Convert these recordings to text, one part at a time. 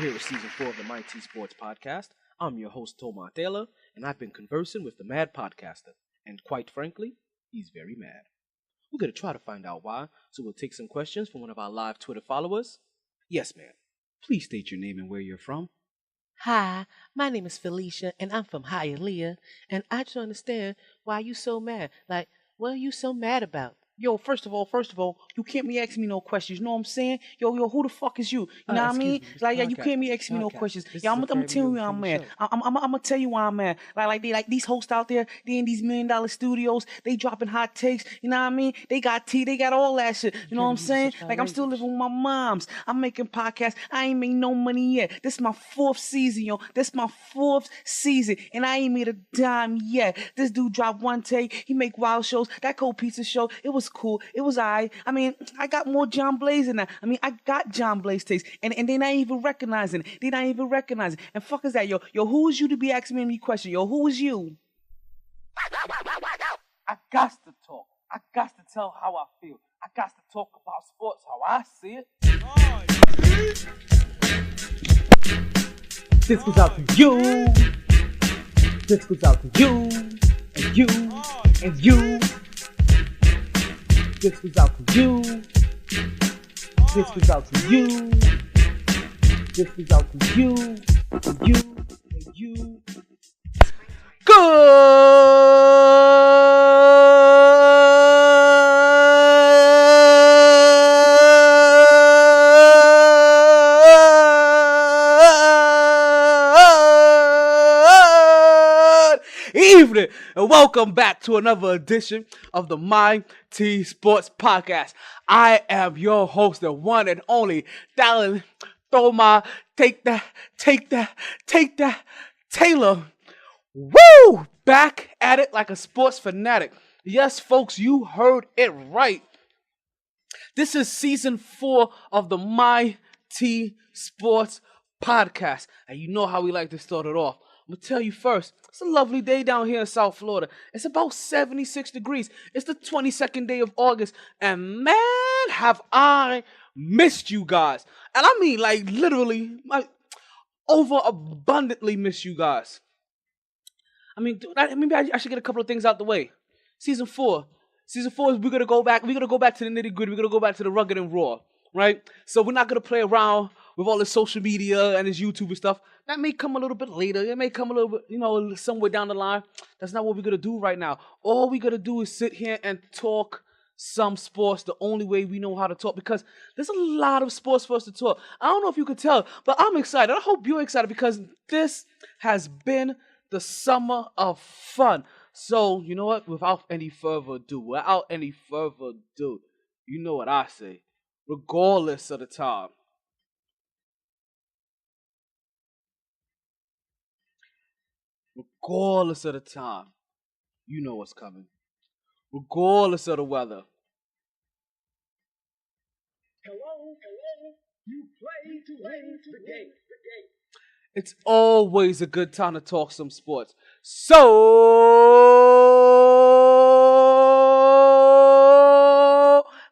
here with season 4 of the MyT Sports Podcast. I'm your host, Tomar Taylor, and I've been conversing with the mad podcaster. And quite frankly, he's very mad. We're going to try to find out why, so we'll take some questions from one of our live Twitter followers. Yes, ma'am. Please state your name and where you're from. Hi, my name is Felicia, and I'm from Hialeah, and I just don't understand why you so mad. Like, what are you so mad about? Yo, first of all, you can't be asking me no questions. You know what I'm saying? Yo, who the fuck is you? You know what I mean? Like, yeah, you can't be asking me no questions. Yeah, I'm gonna tell you why I'm mad. I'm gonna tell you why I'm mad. Like these hosts out there, they in these $1 million studios, they dropping hot takes. You know what I mean? They got tea, they got all that shit. You know what I'm saying? Like, I'm still living with my moms. I'm making podcasts. I ain't made no money yet. This is my 4th season, yo. This my 4th season, and I ain't made a dime yet. This dude dropped one take. He make wild shows. That Cold Pizza show, it was cool. It was I mean, I got more John Blaze than that. I mean, I got John Blaze takes, and they not even recognizing it. They not even recognizing it. And fuck is that, yo? Yo, who is you to be asking me any question? Yo, who is you? I got to talk. I got to tell how I feel. I got to talk about sports how I see it. This goes out to you. This goes out to you. And you. And you. This goes out to you. This goes out to you. This goes out to you. And you. And you. Evening, and welcome back to another edition of the MyT Sports Podcast. I am your host, the one and only Dallin Take that, Taylor. Woo! Back at it like a sports fanatic. Yes, folks, you heard it right. This is season 4 of the MyT Sports Podcast, and you know how we like to start it off. I'm going to tell you first, it's a lovely day down here in South Florida. It's about 76 degrees. It's the 22nd day of August. And man, have I missed you guys. And I mean, like, literally, like, overabundantly miss you guys. I mean, maybe I should get a couple of things out the way. Season 4 is we're going to go back. We're going to go back to the nitty gritty. We're going to go back to the rugged and raw, right? So we're not going to play around with all this social media and this YouTube and stuff. That may come a little bit later. It may come a little bit, somewhere down the line. That's not what we're going to do right now. All we're going to do is sit here and talk some sports the only way we know how to talk, because there's a lot of sports for us to talk. I don't know if you could tell, but I'm excited. I hope you're excited, because this has been the summer of fun. So, you know what? Without any further ado, you know what I say. Regardless of the time, you know what's coming. Regardless of the weather. Hello, you play today. It's always a good time to talk some sports. So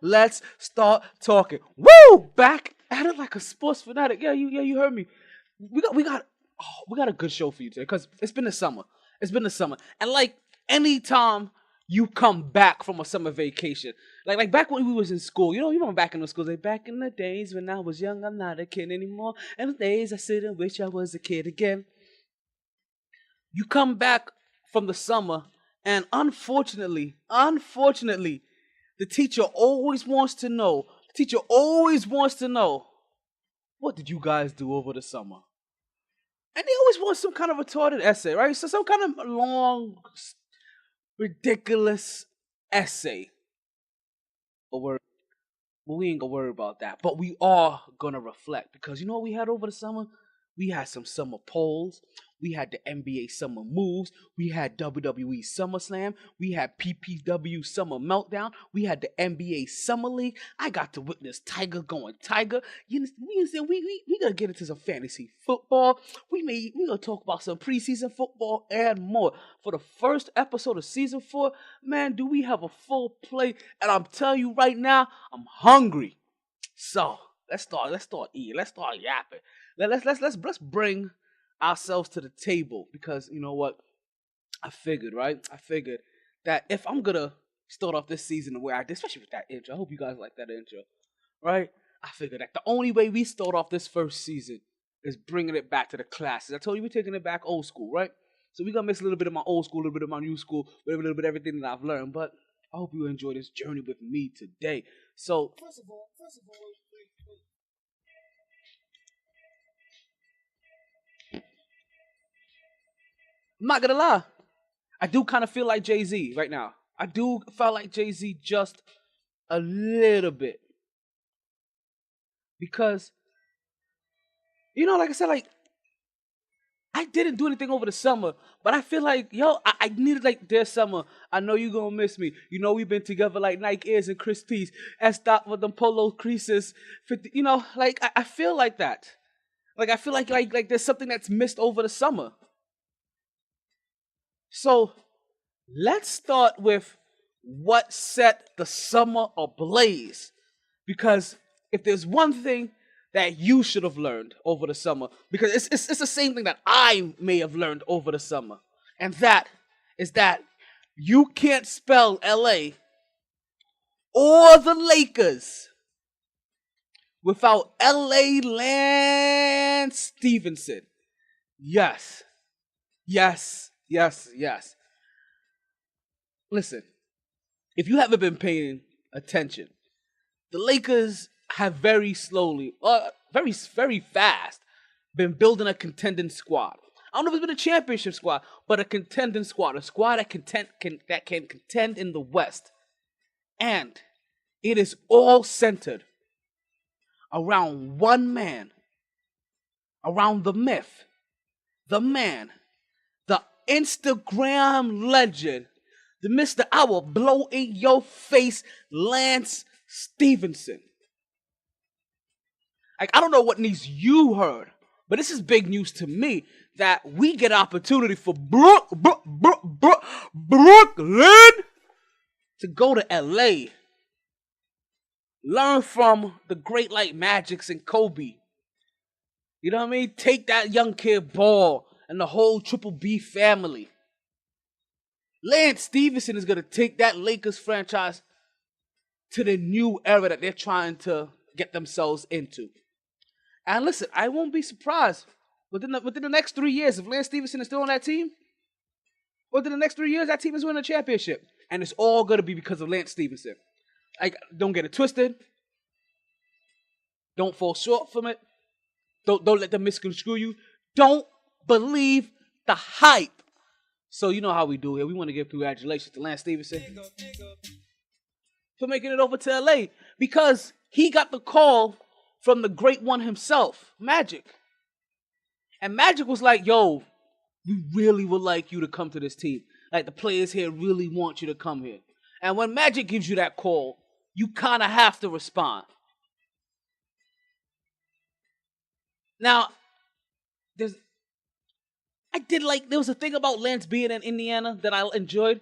let's start talking. Woo! Back at it like a sports fanatic. Yeah, you heard me. We got a good show for you today, because it's been the summer. And like anytime you come back from a summer vacation, like back when we was in school, you remember back in the schools, like back in the days when I was young, I'm not a kid anymore. And the days I sit and wish I was a kid again. You come back from the summer, and unfortunately, the teacher always wants to know, what did you guys do over the summer? And they always want some kind of retarded essay, right? So some kind of long, ridiculous essay. But we ain't gonna worry about that. But we are gonna reflect, because you know what we had over the summer? We had some summer polls. We had the NBA Summer Moves. We had WWE SummerSlam. We had PPW Summer Meltdown. We had the NBA Summer League. I got to witness Tiger going Tiger. We gonna get into some fantasy football. We gonna talk about some preseason football and more. For the first episode of season 4, man, do we have a full plate? And I'm telling you right now, I'm hungry. So let's start eating. Let's start yapping. Let's bring ourselves to the table, because you know what? I figured, right? I figured that if I'm gonna start off this season the way I did, especially with that intro, I hope you guys like that intro, right? I figured that the only way we start off this first season is bringing it back to the classes. I told you we're taking it back old school, right? So we're gonna mix a little bit of my old school, a little bit of my new school, a little bit of everything that I've learned. But I hope you enjoy this journey with me today. So first of all, I'm not gonna lie, I do kind of feel like Jay-Z right now. I do feel like Jay-Z just a little bit. Because, you know, like I said, like, I didn't do anything over the summer, but I feel like, yo, I needed, like, this summer. I know you're gonna miss me. You know, we've been together like Nike Airs and Chris T's. And stop with them polo creases. 50, you know, like, I feel like that. Like, I feel like there's something that's missed over the summer. So, let's start with what set the summer ablaze. Because if there's one thing that you should have learned over the summer, because it's the same thing that I may have learned over the summer, and that is that you can't spell LA or the Lakers without LA Lance Stevenson. Yes. Listen, if you haven't been paying attention, the Lakers have very slowly, very fast, been building a contending squad. I don't know if it's been a championship squad, but a contending squad, a squad that can contend in the West. And it is all centered around one man, around the myth, the man, the Instagram legend, the Mr. I will blow in your face, Lance Stevenson. Like, I don't know what news you heard, but this is big news to me that we get an opportunity for Brooklyn to go to LA. Learn from the great like Magics and Kobe. You know what I mean? Take that young kid Ball and the whole Triple B family. Lance Stevenson is going to take that Lakers franchise to the new era that they're trying to get themselves into. And listen, I won't be surprised within the next 3 years, if Lance Stevenson is still on that team, within the next 3 years, that team is winning a championship. And it's all going to be because of Lance Stevenson. Like, don't get it twisted. Don't fall short from it. Don't let them misconstrue you. Don't believe the hype. So you know how we do here. We want to give congratulations to Lance Stevenson for making it over to LA, because he got the call from the great one himself, Magic. And Magic was like, yo, we really would like you to come to this team. Like, the players here really want you to come here. And when Magic gives you that call, you kind of have to respond. Now, there was a thing about Lance being in Indiana that I enjoyed.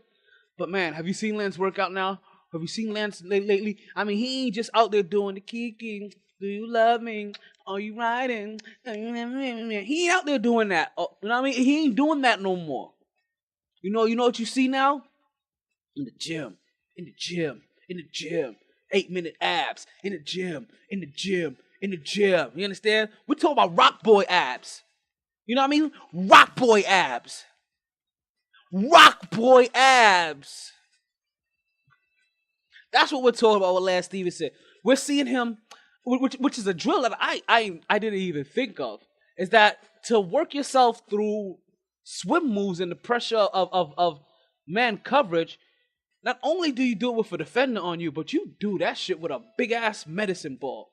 But man, have you seen Lance work out now? Have you seen Lance lately? I mean, he ain't just out there doing the kiki. Do you love me? Are you riding? He ain't out there doing that. You know what I mean? He ain't doing that no more. You know what you see now? In the gym. 8-minute abs. In the gym. You understand? We're talking about rock boy abs. You know what I mean? Rock boy abs. That's what we're talking about with Lance Stevenson. We're seeing him, which is a drill that I didn't even think of, is that to work yourself through swim moves and the pressure of man coverage, not only do you do it with a defender on you, but you do that shit with a big-ass medicine ball.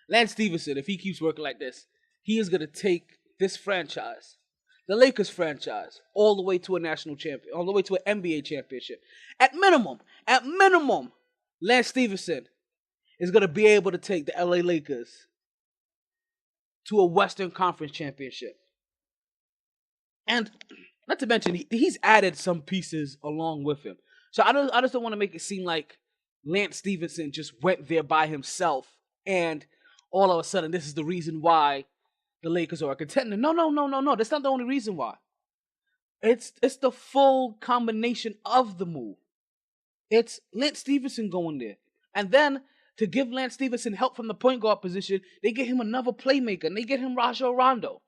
Lance Stevenson, if he keeps working like this, he is going to take this franchise, the Lakers franchise, all the way to a national champion, all the way to an NBA championship. At minimum, Lance Stevenson is going to be able to take the LA Lakers to a Western Conference championship. And not to mention, he's added some pieces along with him. So I just don't want to make it seem like Lance Stevenson just went there by himself, and all of a sudden, this is the reason why the Lakers are a contender. No. That's not the only reason why. It's the full combination of the move. It's Lance Stevenson going there. And then to give Lance Stevenson help from the point guard position, they get him another playmaker, and they get him Rajon Rondo.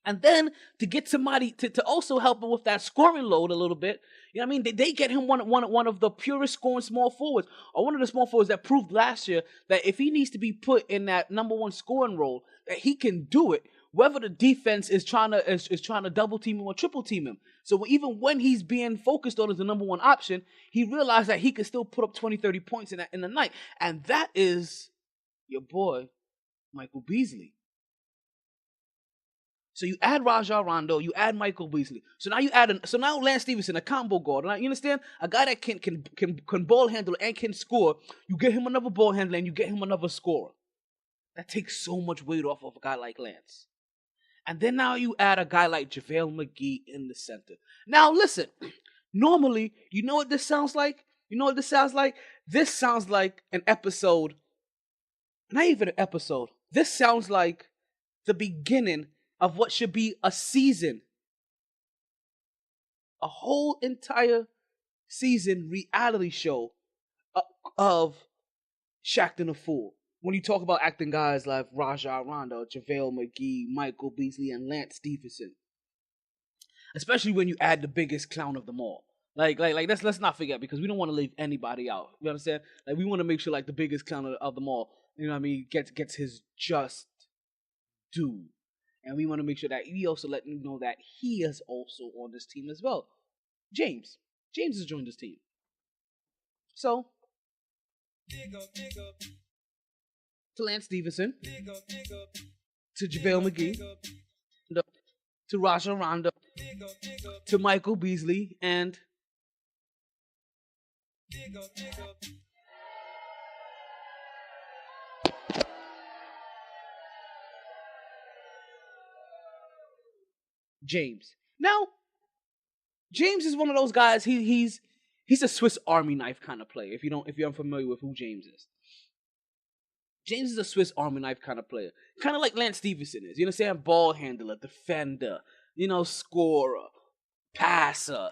And then to get somebody to also help him with that scoring load a little bit, you know what I mean? They get him one of the purest scoring small forwards, or one of the small forwards that proved last year that if he needs to be put in that number one scoring role, that he can do it, whether the defense is trying to double team him or triple team him. So even when he's being focused on as the number one option, he realized that he could still put up 20, 30 points in the night. And that is your boy, Michael Beasley. So you add Rajon Rondo, you add Michael Beasley. So now Lance Stevenson, a combo guard. You understand? A guy that can ball handle and can score. You get him another ball handler and you get him another scorer. That takes so much weight off of a guy like Lance. And then now you add a guy like JaVale McGee in the center. Now listen, normally, you know what this sounds like? This sounds like an episode. Not even an episode. This sounds like the beginning of what should be a season. A whole entire season reality show of Shaqtin' a Fool. When you talk about acting guys like Rajon Rondo, JaVale McGee, Michael Beasley, and Lance Stephenson. Especially when you add the biggest clown of them all. Let's not forget, because we don't want to leave anybody out. You understand? Like, we want to make sure like the biggest clown of them all, you know what I mean, gets his just due. And we want to make sure that we also let him know that he is also on this team as well. James has joined this team. So, to Lance Stevenson, to JaVale McGee, to Rajon Rondo, to Michael Beasley, and James. Now, James is one of those guys. He's a Swiss Army knife kind of player. If you're unfamiliar with who James is, James is a Swiss Army knife kind of player, kind of like Lance Stevenson is. You know what I'm saying? Ball handler, defender, scorer, passer.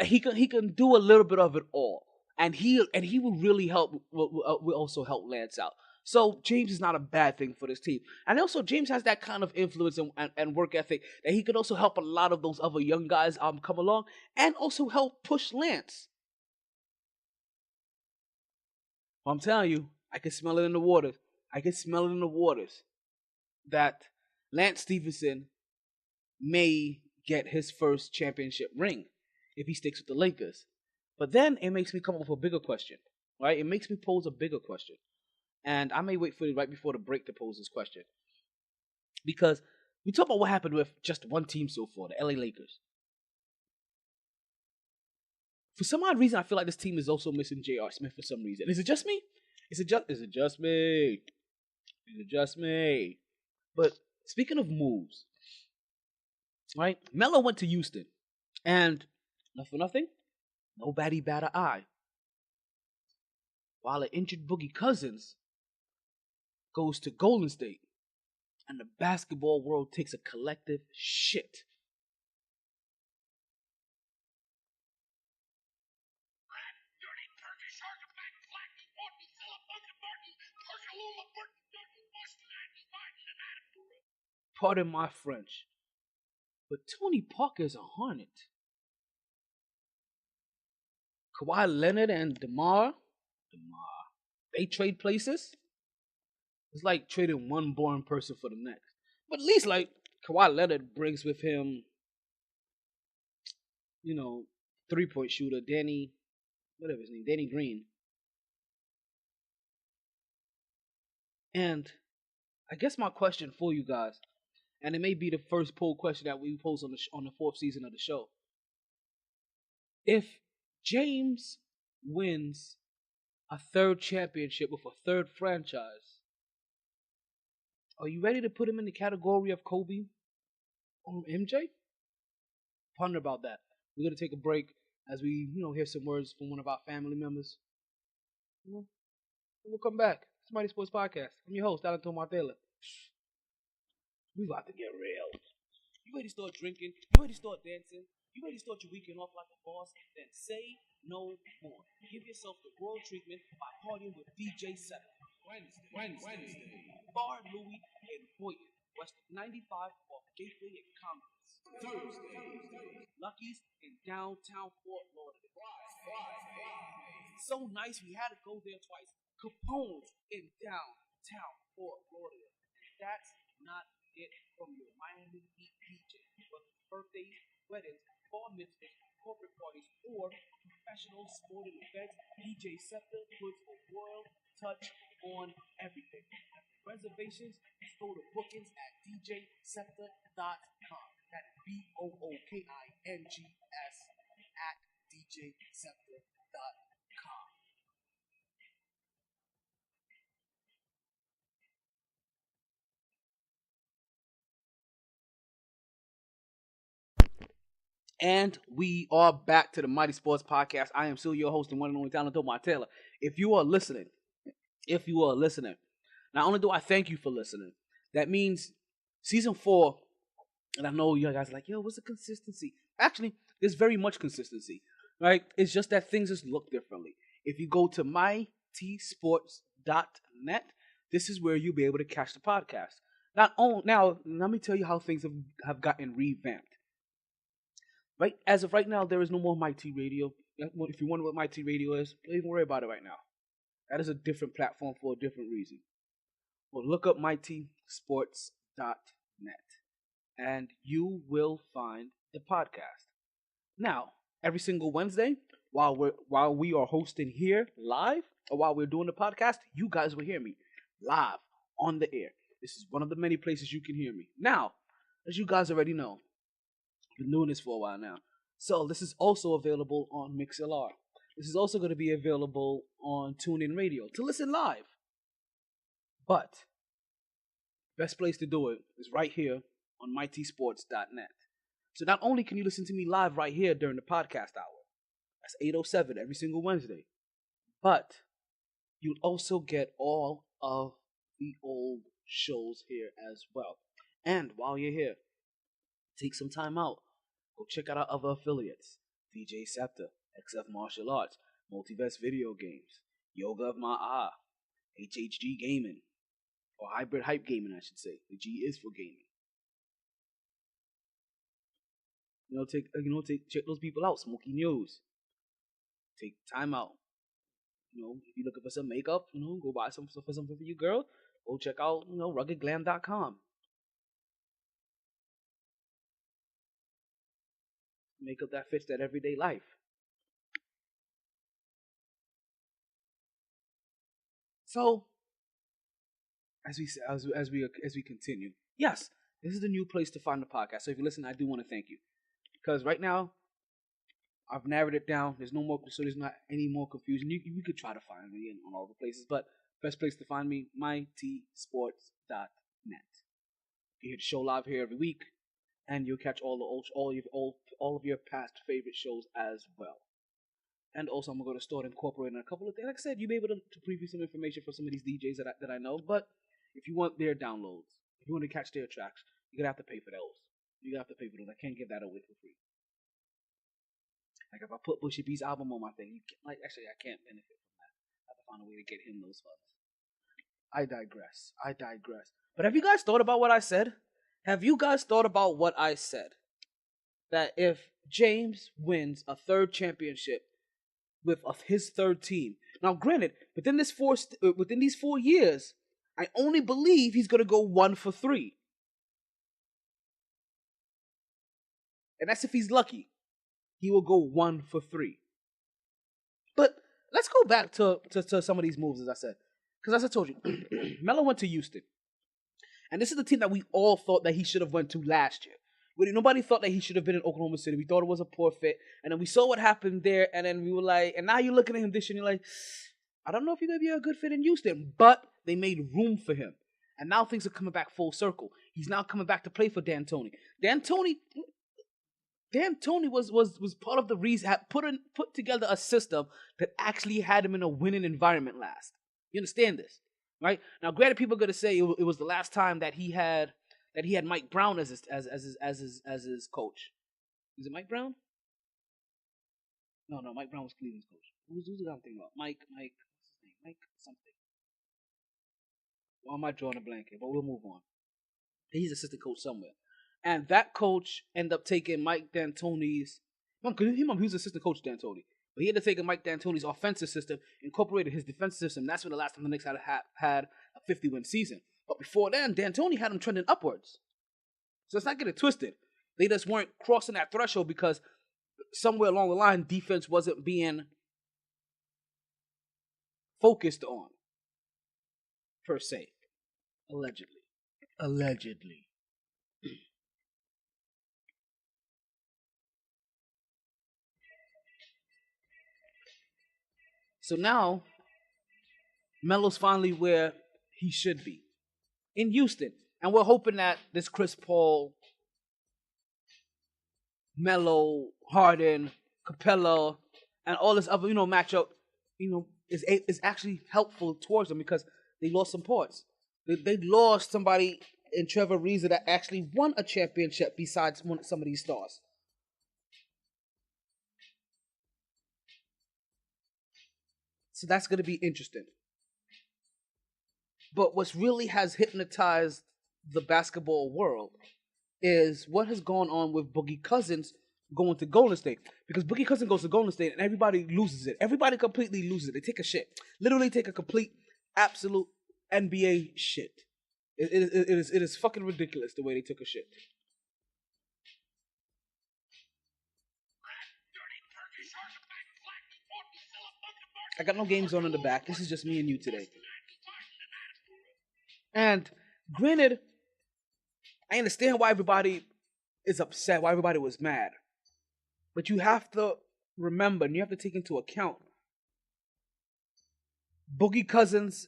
He can do a little bit of it all, and he will really help. Will also help Lance out. So James is not a bad thing for this team. And also James has that kind of influence and work ethic that he could also help a lot of those other young guys come along and also help push Lance. I'm telling you, I can smell it in the waters. That Lance Stevenson may get his first championship ring if he sticks with the Lakers. But then it makes me come up with a bigger question, right? It makes me pose a bigger question. And I may wait for you right before the break to pose this question. Because we talk about what happened with just one team so far, the LA Lakers. For some odd reason, I feel like this team is also missing J.R. Smith for some reason. Is it just me? Is it just me? But speaking of moves, right? Melo went to Houston. And not for nothing, nobody bat an eye. While an injured Boogie Cousins goes to Golden State, and the basketball world takes a collective shit. Pardon my French, but Tony Parker's a hornet. Kawhi Leonard and DeMar, they trade places. It's like trading one born person for the next. But at least, like, Kawhi Leonard brings with him, 3-point shooter, Danny Green. And I guess my question for you guys, and it may be the first poll question that we pose on the fourth season of the show. If James wins a third championship with a third franchise, are you ready to put him in the category of Kobe or MJ? Ponder about that. We're going to take a break as we, hear some words from one of our family members. We'll come back. It's Mighty Sports Podcast. I'm your host, Alan Tomatela. We about to get real. You ready to start drinking? You ready to start dancing? You ready to start your weekend off like a boss? Then say no more. Give yourself the royal treatment by partying with DJ Seven. Wednesday. Bar Louie in Boynton, west of 95 off Gateway and Congress. Thursday. Lucky's in downtown Fort Lauderdale. So nice we had to go there twice. Capone's in downtown Fort Lauderdale. That's not it from your Miami Heat DJ. Whether it's birthdays, weddings, bar mitzvahs, corporate parties, or professional sporting events, DJ Scepter puts a royal touch on everything. For reservations, just go to bookings at djscepter.com. That's BOOKINGS at djscepter.com. And we are back to the Mighty Sports Podcast. I am still your host and one and only Talent Tomar Taylor. If you are listening, not only do I thank you for listening, that means season 4, and I know you guys are like, yo, what's the consistency? Actually, there's very much consistency, right? It's just that things just look differently. If you go to mytsports.net, this is where you'll be able to catch the podcast. Now, let me tell you how things have gotten revamped. Right, as of right now, there is no more MyT Radio. If you wonder what MyT Radio is, don't even worry about it right now. That is a different platform for a different reason. Well, look up mytsports.net, and you will find the podcast. Now, every single Wednesday, while we are hosting here live, or while we're doing the podcast, you guys will hear me live on the air. This is one of the many places you can hear me. Now, as you guys already know, been doing this for a while now. So this is also available on MixLR. This is also going to be available on TuneIn Radio to listen live. But best place to do it is right here on mytsports.net. So not only can you listen to me live right here during the podcast hour, that's 8:07 every single Wednesday, but you'll also get all of the old shows here as well. And while you're here, take some time out. Go check out our other affiliates. DJ Scepter, XF Martial Arts, Multiverse Video Games, Yoga of My HHG Gaming, or Hybrid Hype Gaming, I should say. The G is for gaming. Check those people out. Smoky News. Take time out. If you're looking for some makeup, go buy some stuff for something for your girl. Go check out, ruggedglam.com. Makeup that fits that everyday life. So, as we continue, yes, this is the new place to find the podcast. So if you listen, I do want to thank you, because right now I've narrowed it down. There's not any more confusion. You could try to find me on all the places, but best place to find me, mytsports.net. You hear the show live here every week, and you'll catch all of your past favorite shows as well. And also, I'm going to start incorporating a couple of things. Like I said, you'll be able to preview some information for some of these DJs that I know. But if you want their downloads, if you want to catch their tracks, you're going to have to pay for those. I can't give that away for free. Like if I put Bushy B's album on my thing, I can't benefit from that. I have to find a way to get him those funds. I digress. But have you guys thought about what I said? That if James wins a third championship with his third team, now granted, within these 4 years, I only believe he's gonna go 1 for 3, and that's if he's lucky. He will go 1 for 3. But let's go back to some of these moves, as I said, because as I told you, Melo went to Houston. And this is the team that we all thought that he should have went to last year. Nobody thought that he should have been in Oklahoma City. We thought it was a poor fit. And then we saw what happened there. And then we were like, and now you're looking at him this year and you're like, I don't know if you're going to be a good fit in Houston. But they made room for him. And now things are coming back full circle. He's now coming back to play for D'Antoni. D'Antoni, D'Antoni was part of the reason, had put together a system that actually had him in a winning environment last. You understand this, right? Now, granted, people are gonna say it was the last time that he had Mike Brown as his coach. Is it Mike Brown? No, Mike Brown was Cleveland's coach. Who's the guy I'm thinking about? Mike, what's his name? Mike something. Why am I drawing a blank here? But we'll move on. He's assistant coach somewhere. And that coach ended up taking Mike D'Antoni's. He was assistant coach D'Antoni. But he ended up taking Mike D'Antoni's offensive system, incorporated his defensive system. That's when the last time the Knicks had a 50-win season. But before then, D'Antoni had them trending upwards. So let's not get it twisted. They just weren't crossing that threshold because somewhere along the line, defense wasn't being focused on, per se. Allegedly. So now, Melo's finally where he should be, in Houston. And we're hoping that this Chris Paul, Melo, Harden, Capella, and all this other, matchup, is actually helpful towards them because they lost some parts. They lost somebody in Trevor Ariza that actually won a championship besides some of these stars. So that's going to be interesting. But what's really has hypnotized the basketball world is what has gone on with Boogie Cousins going to Golden State. Because Boogie Cousins goes to Golden State and everybody loses it. Everybody completely loses it. They take a shit. Literally take a complete, absolute NBA shit. It is fucking ridiculous the way they took a shit. I got no games on in the back. This is just me and you today. And granted, I understand why everybody is upset, why everybody was mad. But you have to remember, and you have to take into account, Boogie Cousins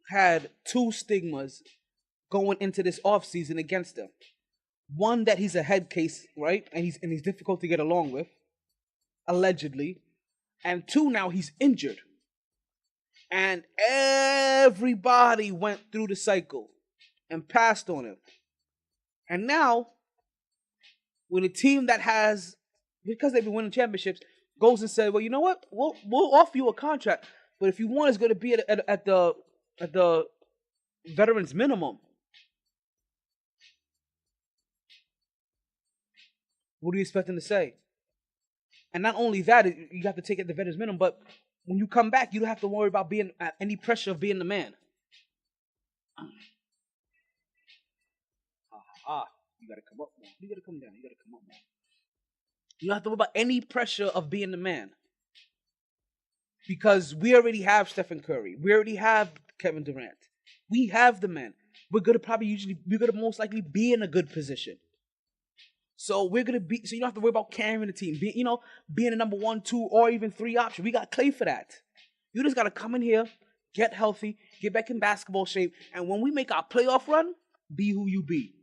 had two stigmas going into this offseason against him. One, that he's a head case, right? And he's difficult to get along with, allegedly. And two, now he's injured. And everybody went through the cycle and passed on him. And now, when a team that has, because they've been winning championships, goes and says, well, you know what? We'll offer you a contract. But if you want, it's going to be at the veterans minimum. What are you expecting to say? And not only that, you have to take it the veterans minimum, but when you come back, you don't have to worry about being any pressure of being the man. You got to come up more. You got to come down. You got to come up more. You don't have to worry about any pressure of being the man. Because we already have Stephen Curry. We already have Kevin Durant. We have the men. We're going to most likely be in a good position. So you don't have to worry about carrying the team, being a number 1, 2, or even 3 option. We got Clay for that. You just got to come in here, get healthy, get back in basketball shape, and when we make our playoff run, be who you be.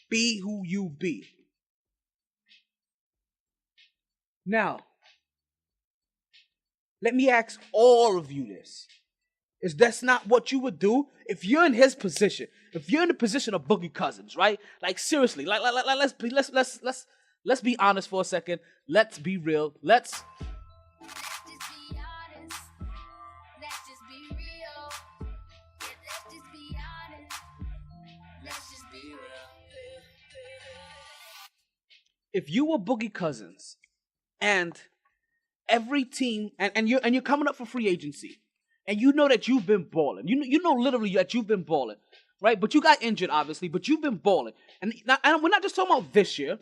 Be who you be. Now, let me ask all of you this. Is that's not what you would do if you're in his position? If you're in the position of Boogie Cousins, right? Like seriously, let's be honest for a second. Let's be real. Let's just be honest. Let's just be real. Let's just be honest. Let's just be real. If you were Boogie Cousins and every team and you're coming up for free agency. And you know that you've been balling. You know literally that you've been balling, right? But you got injured, obviously, but you've been balling. And we're not just talking about this year.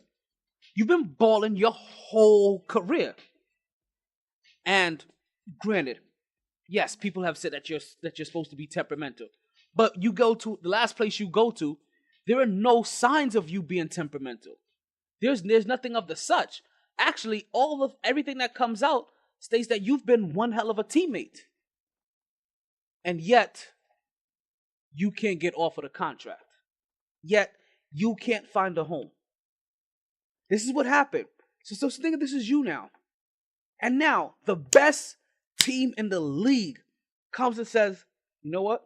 You've been balling your whole career. And granted, yes, people have said that you're supposed to be temperamental. But you go to the last place you go to, there are no signs of you being temperamental. There's nothing of the such. Actually, everything that comes out states that you've been one hell of a teammate. And yet, you can't get offered a contract. Yet, you can't find a home. This is what happened. So think of this as you now. And now, the best team in the league comes and says, you know what?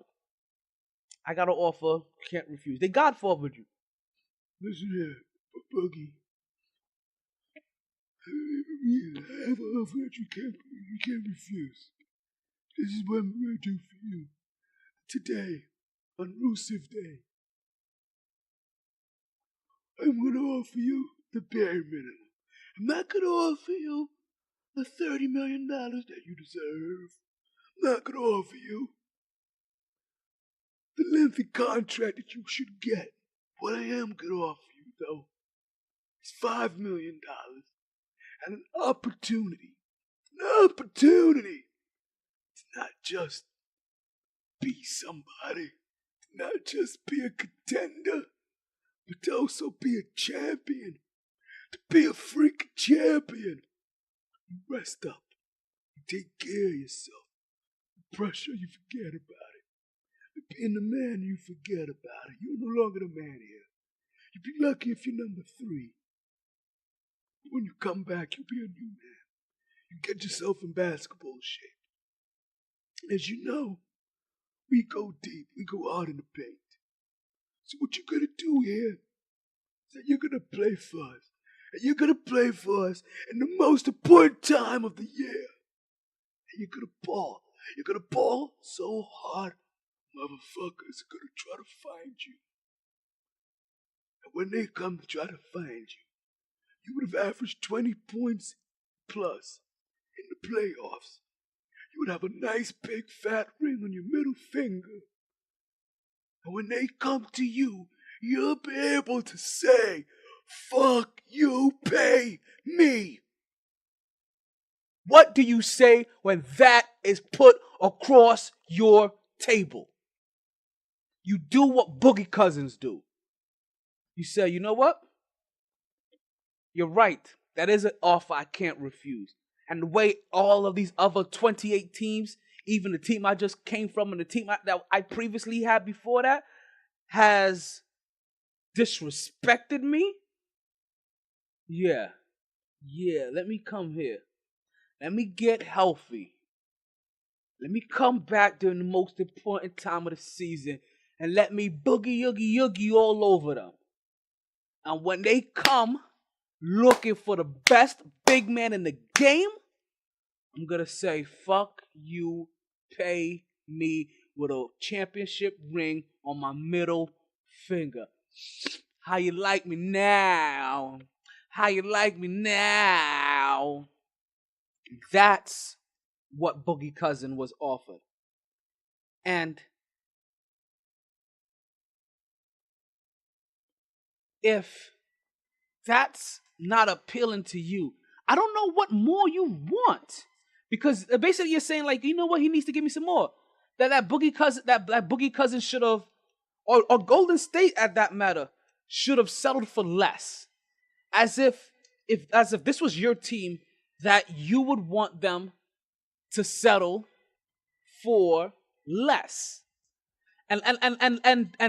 I got an offer, can't refuse. They Godfathered you. Listen here, Boogie. I have an offer that you can't refuse. This is what I'm going to do for you. Today, on Rusev Day, I'm going to offer you the bare minimum. I'm not going to offer you the $30 million that you deserve. I'm not going to offer you the lengthy contract that you should get. What I am going to offer you, though, is $5 million and an opportunity. An opportunity to not just be somebody, to not just be a contender, but to also be a champion. To be a freaking champion. You rest up. You take care of yourself. The pressure, you forget about it. Being the man, you forget about it. You're no longer the man here. You'd be lucky if you're number 3. When you come back, you'll be a new man. You get yourself in basketball shape. As you know, we go deep. We go hard in the paint. So what you're going to do here is that you're going to play for us. And you're going to play for us in the most important time of the year. And you're going to ball. You're going to ball so hard, motherfuckers are going to try to find you. And when they come to try to find you, you would have averaged 20 points plus in the playoffs. You would have a nice big fat ring on your middle finger. And when they come to you, you'll be able to say, fuck you, pay me. What do you say when that is put across your table? You do what Boogie Cousins do. You say, you know what? You're right. That is an offer I can't refuse. And the way all of these other 28 teams, even the team I just came from and the team that I previously had before that, has disrespected me. Yeah, let me come here. Let me get healthy. Let me come back during the most important time of the season and let me boogie yoogie all over them. And when they come looking for the best big man in the game, I'm going to say, fuck you, pay me with a championship ring on my middle finger. How you like me now? How you like me now? That's what Boogie Cousin was offered. And if that's not appealing to you, I don't know what more you want. Because basically you're saying, like, you know what, he needs to give me some more. That Boogie Cousin should have, or Golden State at that matter, should have settled for less. As if this was your team, that you would want them to settle for less. And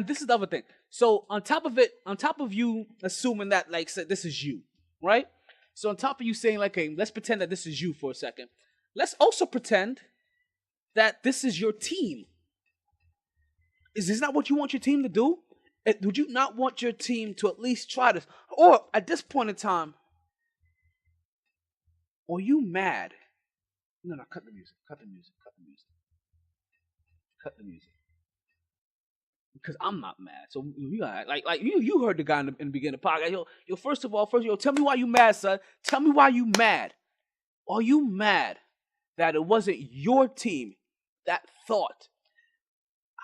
this is the other thing. So on top of you assuming that, like, so this is you, right? So on top of you saying, like, hey, let's pretend that this is you for a second. Let's also pretend that this is your team. Is this not what you want your team to do? Would you not want your team to at least try this? Or at this point in time, are you mad? No, cut the music. Because I'm not mad. So you got like you heard the guy in the beginning of the podcast. Yo, first of all, tell me why you mad, son. Tell me why you mad. Are you mad that it wasn't your team that thought?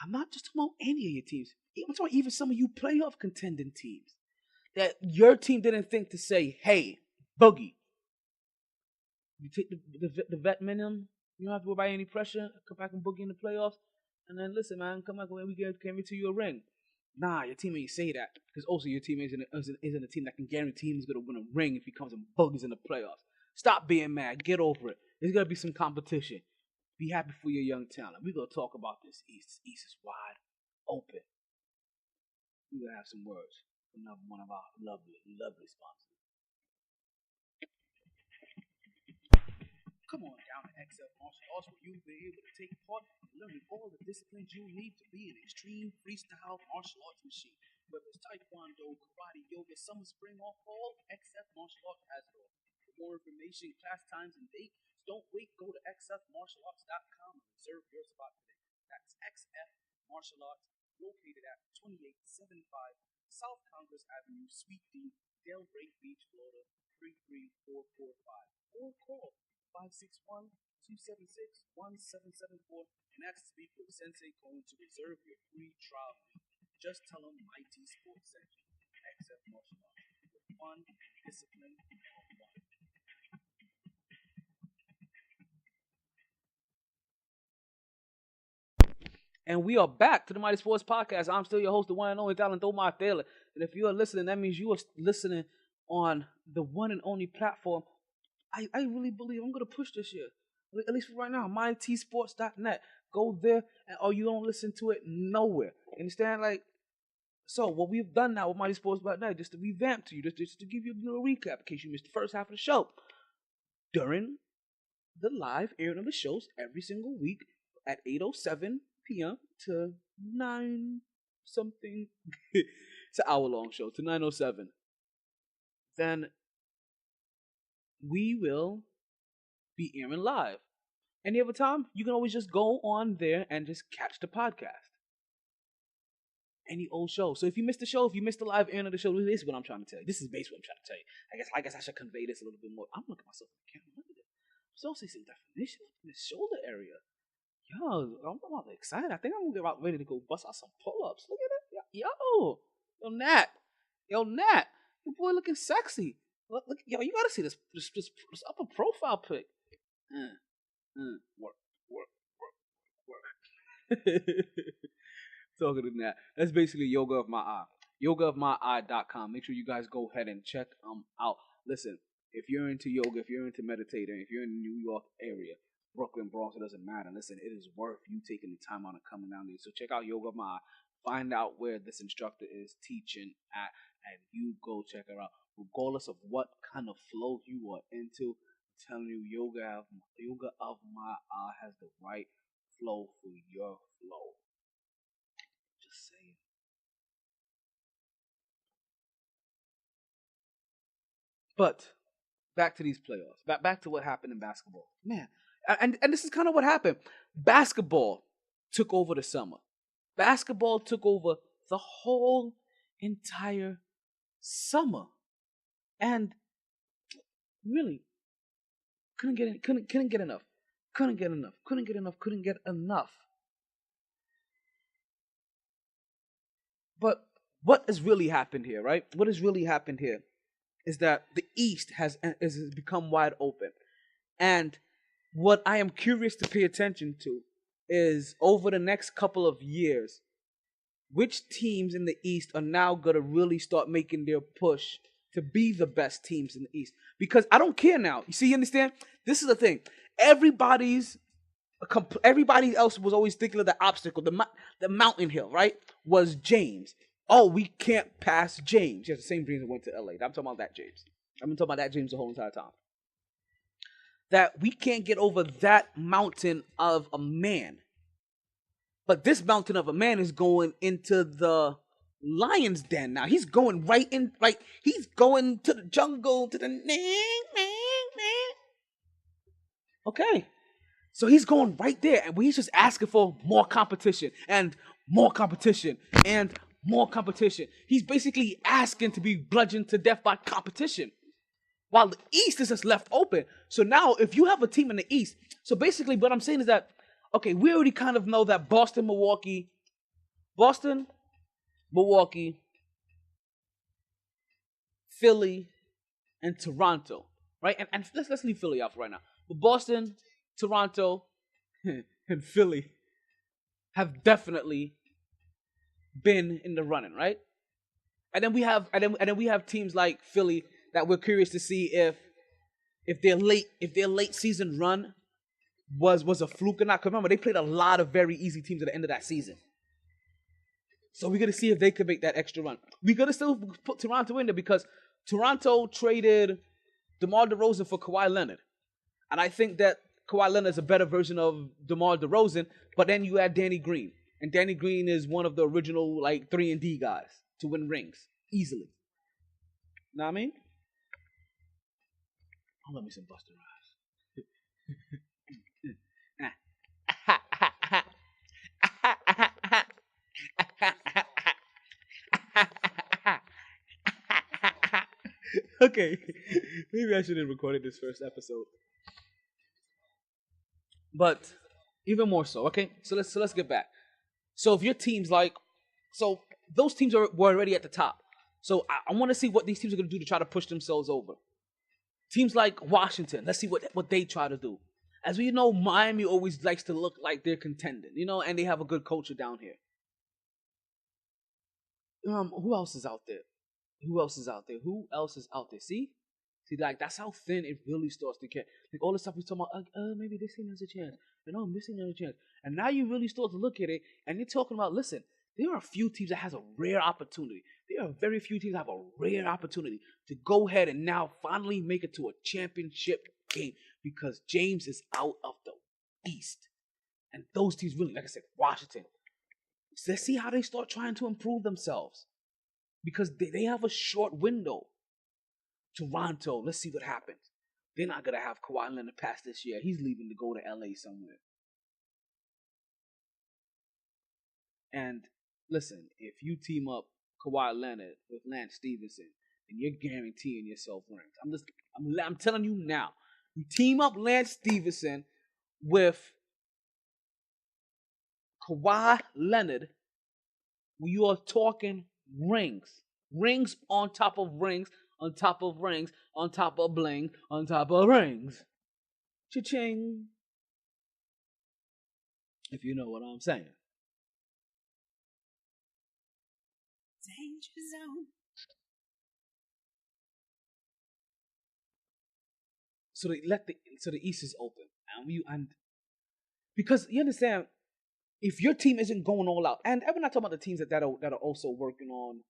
I'm not just talking about any of your teams. I'm talking about even some of you playoff contending teams. That your team didn't think to say, hey, Boogie, you take the vet minimum. You don't have to worry about any pressure. Come back and Boogie in the playoffs. And then listen, man, come back and we can guarantee you a ring. Nah, your team ain't say that. Because also your team isn't a team that can guarantee he's going to win a ring if he comes and Boogie's in the playoffs. Stop being mad. Get over it. There's going to be some competition. Be happy for your young talent. We're going to talk about this East. East is wide open. We're going to have some words from another one of our lovely, lovely sponsors. Come on down to XF Martial Arts where you'll be able to take part in learning all the disciplines you need to be an extreme freestyle martial arts machine. Whether it's taekwondo, karate, yoga, summer, spring, or fall, XF Martial Arts has it all. For more information, class times, and dates, don't wait. Go to xfmartialarts.com and reserve your spot today. That's XF Martial Arts, located at 2875 South Congress Avenue, Suite D, Delray Beach, Florida, 33445. Or call 561-276-1774 and ask to speak with Sensei Cohen to reserve your free trial week. Just tell him MyT Sports sent you. XF Martial Arts. With fun, discipline, and fun. And we are back to the MyT Sports Podcast. I'm still your host, the one and only Talent Omar Taylor. And if you are listening, that means you are listening on the one and only platform I really believe I'm going to push this year. At least for right now, mytsports.net. Go there, or you don't listen to it nowhere. Understand? So what we've done now with mytsports.net, just to revamp to you, just to give you a little recap in case you missed the first half of the show. During the live airing of the shows every single week at 8:07 p.m. to 9 something. It's an hour-long show, to 9:07. Then we will be airing live. Any other time, you can always just go on there and just catch the podcast. Any old show. So if you missed the show, if you missed the live airing of the show, this is what I'm trying to tell you. This is basically what I'm trying to tell you. I guess I should convey this a little bit more. I'm looking at myself in the camera. Look at this. I'm supposed to see some definition up in the shoulder area. Yo, I'm excited. I think I'm gonna get about ready to go bust out some pull-ups. Look at it. Yo, Nat. Your boy looking sexy. Look, yo, you gotta see this upper profile pic. Work. Talking to that. That's basically Yoga of My Eye. YogaofMyEye.com. Make sure you guys go ahead and check out. Listen, if you're into yoga, if you're into meditating, if you're in the New York area, Brooklyn, Bronx, it doesn't matter. Listen, it is worth you taking the time out and coming down there. So check out Yoga of My Eye. Find out where this instructor is teaching at, and you go check her out. Regardless of what kind of flow you are into, I'm telling you, Yoga of My Eye has the right flow for your flow. Just saying. But back to these playoffs. Back to what happened in basketball. Man, and this is kind of what happened. Basketball took over the summer. Basketball took over the whole entire summer. And really, couldn't get enough. But what has really happened here, right? What has really happened here is that the East has become wide open. And what I am curious to pay attention to is over the next couple of years, which teams in the East are now going to really start making their push to be the best teams in the East. Because I don't care now. You understand? This is the thing. Everybody else was always thinking of the obstacle, the mountain hill, right? Was James. Oh, we can't pass James. He has the same dreams that went to LA. I'm talking about that James. I've been talking about that James the whole entire time. That we can't get over that mountain of a man. But this mountain of a man is going into the lion's den now. He's going he's going to the jungle, to the Okay. So he's going right there, and he's just asking for more competition and more competition and more competition. He's basically asking to be bludgeoned to death by competition, while the East is just left open. So now, if you have a team in the East, so basically what I'm saying is that, okay, we already kind of know that Boston, Milwaukee, Philly, and Toronto, right? And let's leave Philly out for right now. But Boston, Toronto, and Philly have definitely been in the running, right? And then we have teams like Philly that we're curious to see if their late season run was a fluke or not. Because remember, they played a lot of very easy teams at the end of that season. So we're gonna see if they could make that extra run. We're gonna still put Toronto in there because Toronto traded DeMar DeRozan for Kawhi Leonard. And I think that Kawhi Leonard is a better version of DeMar DeRozan, but then you add Danny Green. And Danny Green is one of the original, like, 3-and-D guys to win rings easily. Know what I mean? I'll let me some Buster Okay, maybe I should have recorded this first episode. But even more so, okay? So let's get back. So if your team's like, so those teams were already at the top. So I want to see what these teams are going to do to try to push themselves over. Teams like Washington, let's see what they try to do. As we know, Miami always likes to look like they're contending, and they have a good culture down here. Who else is out there? Who else is out there? See, like that's how thin it really starts to get. Like all the stuff we talking about, maybe this team has a chance, and I'm missing another chance. And now you really start to look at it, and you're talking about, listen, there are a few teams that has a rare opportunity. There are very few teams that have a rare opportunity to go ahead and now finally make it to a championship game because James is out of the East. And those teams really, like I said, Washington. So let's see how they start trying to improve themselves. Because they have a short window. Toronto, let's see what happens. They're not going to have Kawhi Leonard past this year. He's leaving to go to LA somewhere. And listen, if you team up Kawhi Leonard with Lance Stevenson, then you're guaranteeing yourself rings. I'm telling you now. You team up Lance Stevenson with Kawhi Leonard, you are talking rings. Rings on top of rings, on top of rings, on top of bling, on top of rings. Cha-ching. If you know what I'm saying. Danger zone. So the East is open, and because you understand, if your team isn't going all out, and we're not talking about the teams that are also working on,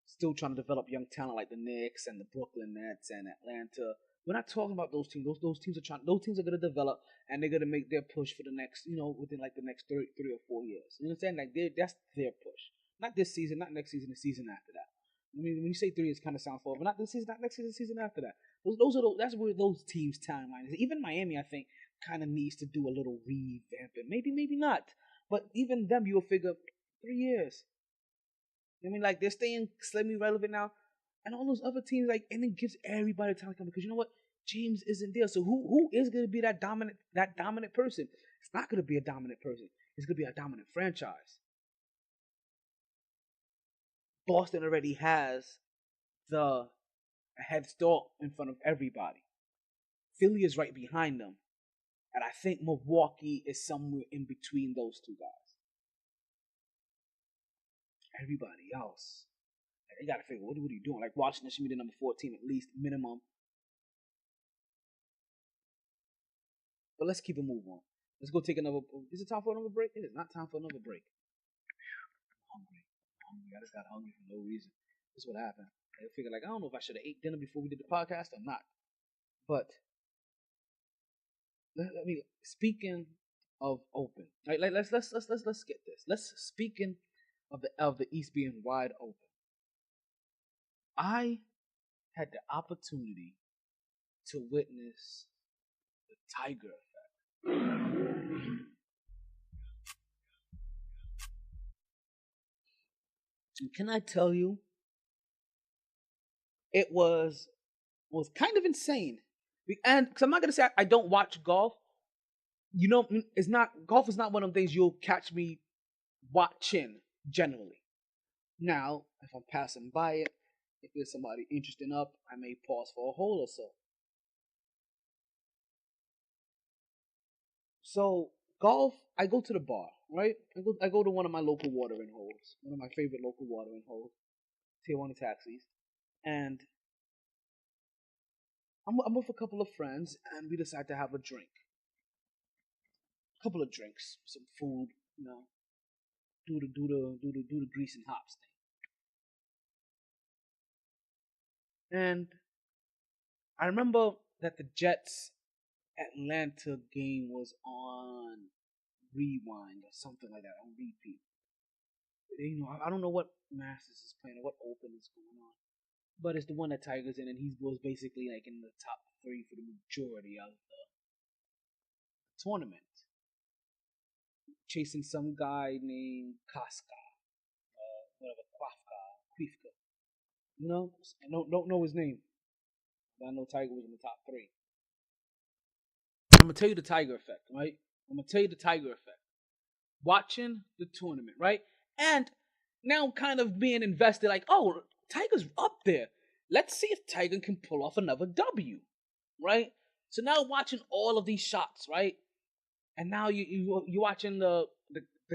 still trying to develop young talent like the Knicks and the Brooklyn Nets and Atlanta. We're not talking about those teams. Those teams are going to develop and they're going to make their push for the next, within like the next 3 or 4 years. You know what I'm saying? Like that's their push. Not this season, not next season, the season after that. I mean, when you say 3 years, kind of sounds far, but not this season, not next season, the season after that. That's where those teams' timeline is. Even Miami, I think, kind of needs to do a little revamping. Maybe not. But even them, you'll figure 3 years. I mean, like, they're staying slightly relevant now. And all those other teams, like, and it gives everybody time to come. Because you know what? James isn't there. So who is going to be that dominant person? It's not going to be a dominant person. It's going to be a dominant franchise. Boston already has the head start in front of everybody. Philly is right behind them. And I think Milwaukee is somewhere in between those two guys. Everybody else, they got to figure, what are you doing? Like, Washington should be the number 14 at least, minimum. But let's keep it moving on. Let's go take another. Is it time for another break? It is not time for another break. I'm hungry. I just got hungry for no reason. That's what happened. I figured, like, I don't know if I should have ate dinner before we did the podcast or not. But speaking of open, right? Like, let's get this. Speaking of the East being wide open. I had the opportunity to witness the Tiger effect. And can I tell you, it was kind of insane. And because I'm not gonna say I don't watch golf. Golf is not one of the things you'll catch me watching generally. Now, if I'm passing by it, if there's somebody interested up, I may pause for a hole or so. So golf, I go to the bar, right? I go to one of my local watering holes, one of my favorite local watering holes, Tijuana Taxis, and I'm with a couple of friends, and we decide to have a drink, a couple of drinks, some food, do the grease and hops thing. And I remember that the Jets Atlanta game was on rewind or something like that, on repeat. I don't know what Masters is playing or what Open is going on, but it's the one that Tiger's in, and he was basically like in the top 3 for the majority of the tournament, chasing some guy named Kaska, whatever, Kvifka. I don't know his name, but I know Tiger was in the top 3. I'm gonna tell you the Tiger effect, right? Watching the tournament, right? And now kind of being invested, like, oh, Tiger's up there. Let's see if Tiger can pull off another W, right? So now watching all of these shots, right? And now you're watching the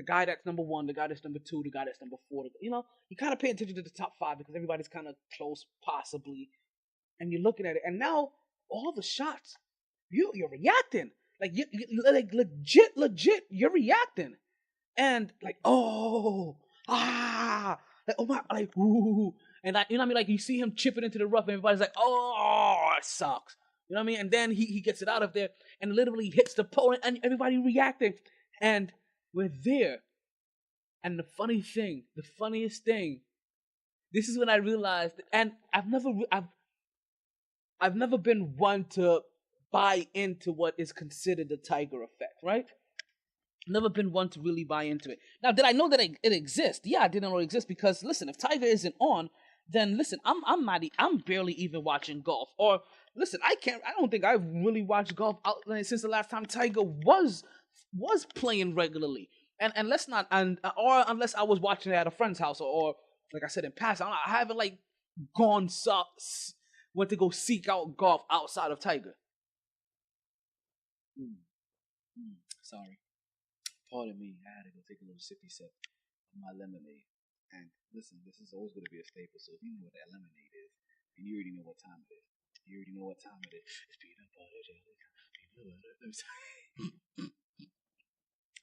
guy that's number 1, the guy that's number 2, the guy that's number 4. You kind of pay attention to the top 5 because everybody's kind of close, possibly. And you're looking at it, and now all the shots, you're reacting, like like legit, you're reacting, and like like oh my, like ooh, and like what I mean, like you see him chipping into the rough, and everybody's like, oh, it sucks, you know what I mean, and then he gets it out of there and literally hits the pole, and everybody reacting, and we're there, and the funniest thing, this is when I realized, and I've never been one to buy into what is considered the Tiger effect, right? Never been one to really buy into it. Now, did I know that it exists? Yeah, I didn't know it exists because, listen, if Tiger isn't on, then listen, I'm barely even watching golf. Or listen, I don't think I've really watched golf since the last time Tiger was playing regularly. And let's not, or unless I was watching it at a friend's house, or like I said in past, I haven't like went to go seek out golf outside of Tiger. Sorry. Pardon me. I had to go take a little sippy sip of my lemonade. And listen, this is always going to be a staple. So if you know what that lemonade is, then you already know what time it is. It's peanut butter jelly.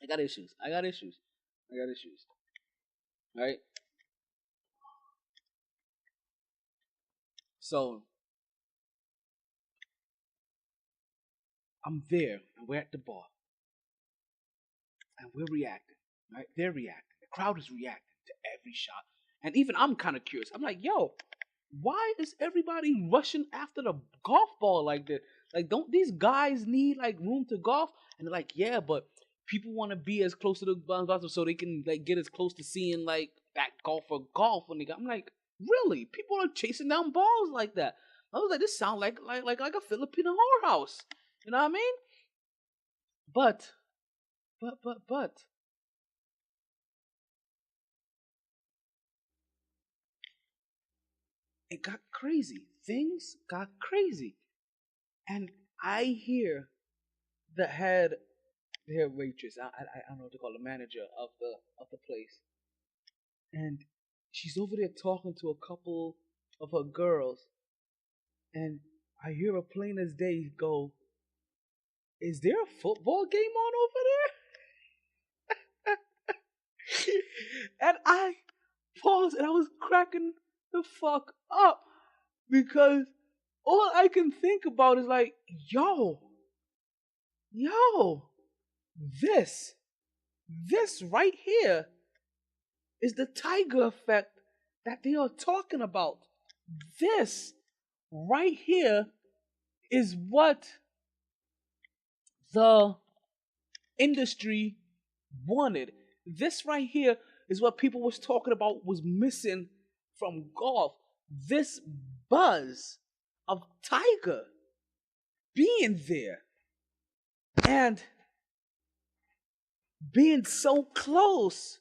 I got issues. Right? So I'm there, and we're at the bar. And we're reacting, right? They're reacting. The crowd is reacting to every shot. And even I'm kind of curious. I'm like, yo, why is everybody rushing after the golf ball like this? Like, don't these guys need, like, room to golf? And they're like, yeah, but people want to be as close to the golf so they can, like, get as close to seeing, like, that golfer golf when they got. I'm like, really? People are chasing down balls like that? I was like, this sounds like a Filipino whorehouse. You know what I mean? But it got crazy. Things got crazy. And I hear the head waitress, I don't know what to call, the manager of the place. And she's over there talking to a couple of her girls. And I hear her plain as day go, is there a football game on over there? And I paused and I was cracking the fuck up because all I can think about is like, yo, this right here is the Tiger effect that they are talking about. This right here is what the industry wanted. This right here is what people was talking about was missing from golf. This buzz of Tiger being there and being so close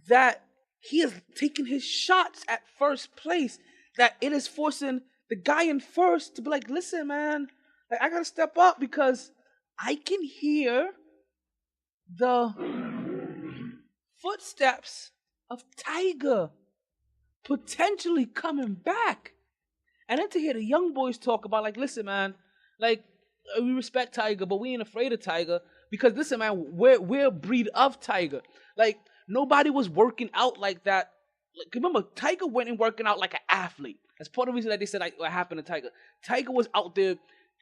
that he is taking his shots at first place, that it is forcing the guy in first to be like, listen, man, like, I gotta step up because I can hear the footsteps of Tiger potentially coming back. And then to hear the young boys talk about, like, listen, man, like, we respect Tiger, but we ain't afraid of Tiger because, listen, man, we're a breed of Tiger. Like, nobody was working out like that. Like, remember, Tiger went and working out like an athlete. That's part of the reason that they said, like, what happened to Tiger. Tiger was out there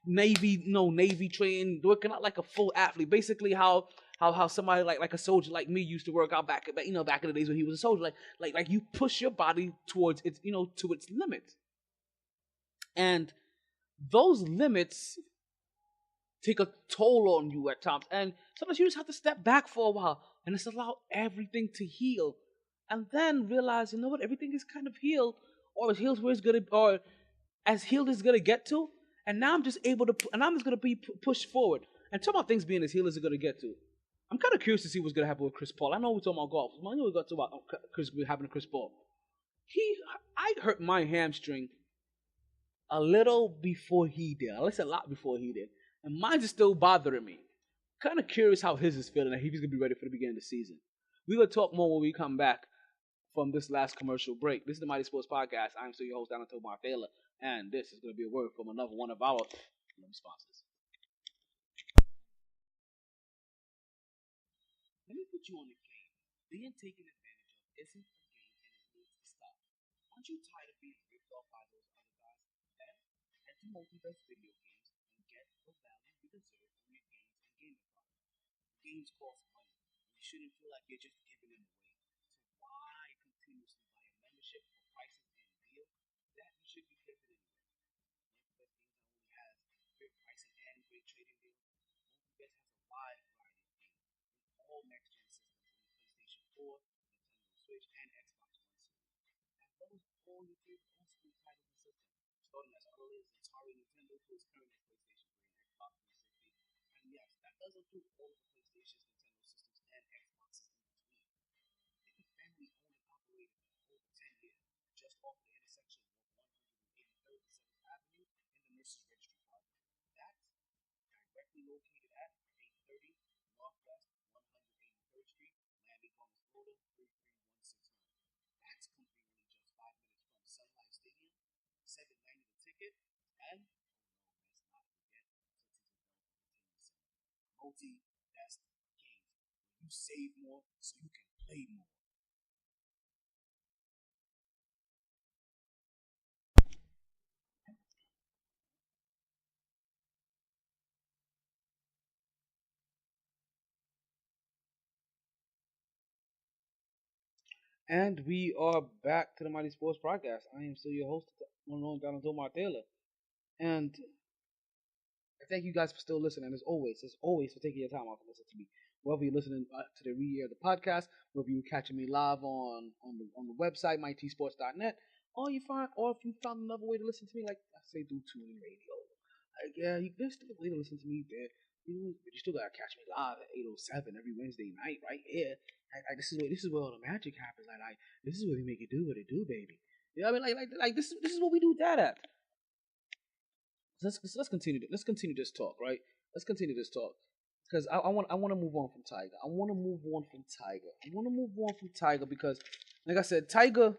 Navy trained, working out like a full athlete. Basically, how somebody like a soldier like me used to work out back back in the days when he was a soldier. Like you push your body towards its to its limits, and those limits take a toll on you at times. And sometimes you just have to step back for a while and just allow everything to heal, and then realize, everything is kind of healed, or as healed where it's gonna, or as healed as it's gonna get to. And now I'm just able to, and I'm just gonna be pushed forward. And talking about things being as healed as it's gonna get to, I'm kind of curious to see what's gonna happen with Chris Paul. I know we're talking about golf. I know we're going to talk about Chris happening to Chris Paul. I hurt my hamstring a little before he did. At least a lot before he did. And mine's is still bothering me. Kind of curious how his is feeling and if he's going to be ready for the beginning of the season. We're going to talk more when we come back from this last commercial break. This is the MyT Sports Podcast. I'm still your host, Tomar Taylor. And this is going to be a word from another one of our sponsors. Let me put you on the game. Being taken advantage of isn't a game and it needs to stop. Aren't you tired of being ripped off by those other guys? Then head to multi-best video games and get the value you deserve from your games and gaming products. Games cost money. You shouldn't feel like you're just giving them away. So why continuously buy a membership for prices and deals that you should be giving anyway? Multi-best Games not only has great pricing and great trading deals, Multi-best has a wide variety of games in all next-gen systems in the PlayStation 4, Nintendo Switch, and Xbox One series, as well as all your favorite old-school titles and systems, starting as early as Atari Nintendo to as current as PlayStation 3 and Xbox 360. And yes, that does include all of the PlayStations, Nintendo systems, and Xboxes in between. They've been family-owned and operated for over 10 years, just off the intersection of 183rd and 7th Avenue in the Mercer's Registry Park. That's directly located at 830 Northwest 183rd Street, Miami Gardens, Florida 33169. That's conveniently just 5 minutes from Sun Life Stadium, $7.90 the ticket, and let's not forget Tootsie's Adult Entertainment Center. Multi-best games, where you save more so you can play more. And we are back to the MyT Sports Podcast. I am still your host, one and only Tomar Taylor. And I thank you guys for still listening. As always, for taking your time off to listen to me. Whether you're listening to the re-air of the podcast, whether you're catching me live on the website, mytsports.net, or if you found another way to listen to me, like I say, do TuneIn Radio. Like, yeah, there's still a way to listen to me there. But you still gotta catch me live at 8:07 every Wednesday night, right here. This is where all the magic happens. This is where we make it do what it do, baby. You know what I mean? Like this is what we do that at. Let's continue. Let's continue this talk, right? Let's continue this talk because I want to move on from Tiger. I want to move on from Tiger because, like I said, Tiger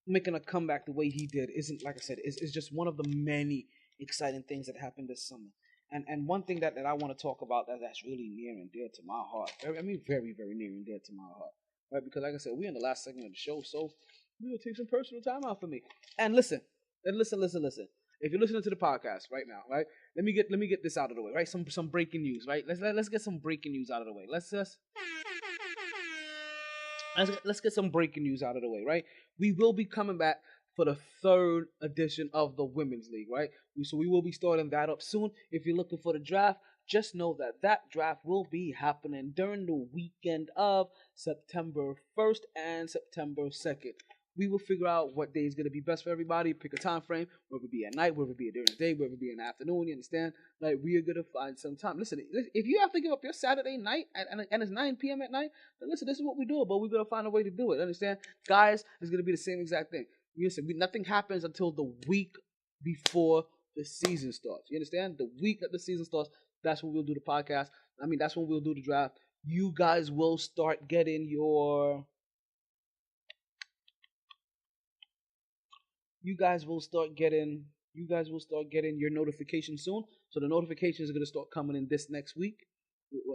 making a comeback the way he did isn't, like I said, is just one of the many exciting things that happened this summer. And one thing that I want to talk about that's really near and dear to my heart. Very, very near and dear to my heart. Right? Because like I said, we're in the last segment of the show, so we're gonna take some personal time out for me. And listen. If you're listening to the podcast right now, right? Let me get this out of the way, right? Some breaking news, right? Let's get some breaking news out of the way. Let's get some breaking news out of the way, right? We will be coming back for the third edition of the Women's League, right? So we will be starting that up soon. If you're looking for the draft, just know that draft will be happening during the weekend of September 1st and September 2nd. We will figure out what day is going to be best for everybody. Pick a time frame, whether it be at night, whether it be during the day, whether it be in the afternoon. You understand? Like, we are going to find some time. Listen, if you have to give up your Saturday night and it's 9 p.m. at night, then listen, this is what we do, but we're going to find a way to do it. Understand? Guys, it's going to be the same exact thing. Listen, nothing happens until the week before the season starts. You understand? The week that the season starts, that's when we'll do the podcast. That's when we'll do the draft. You guys will start getting your... You guys will start getting your notification soon. So the notifications are going to start coming in this next week,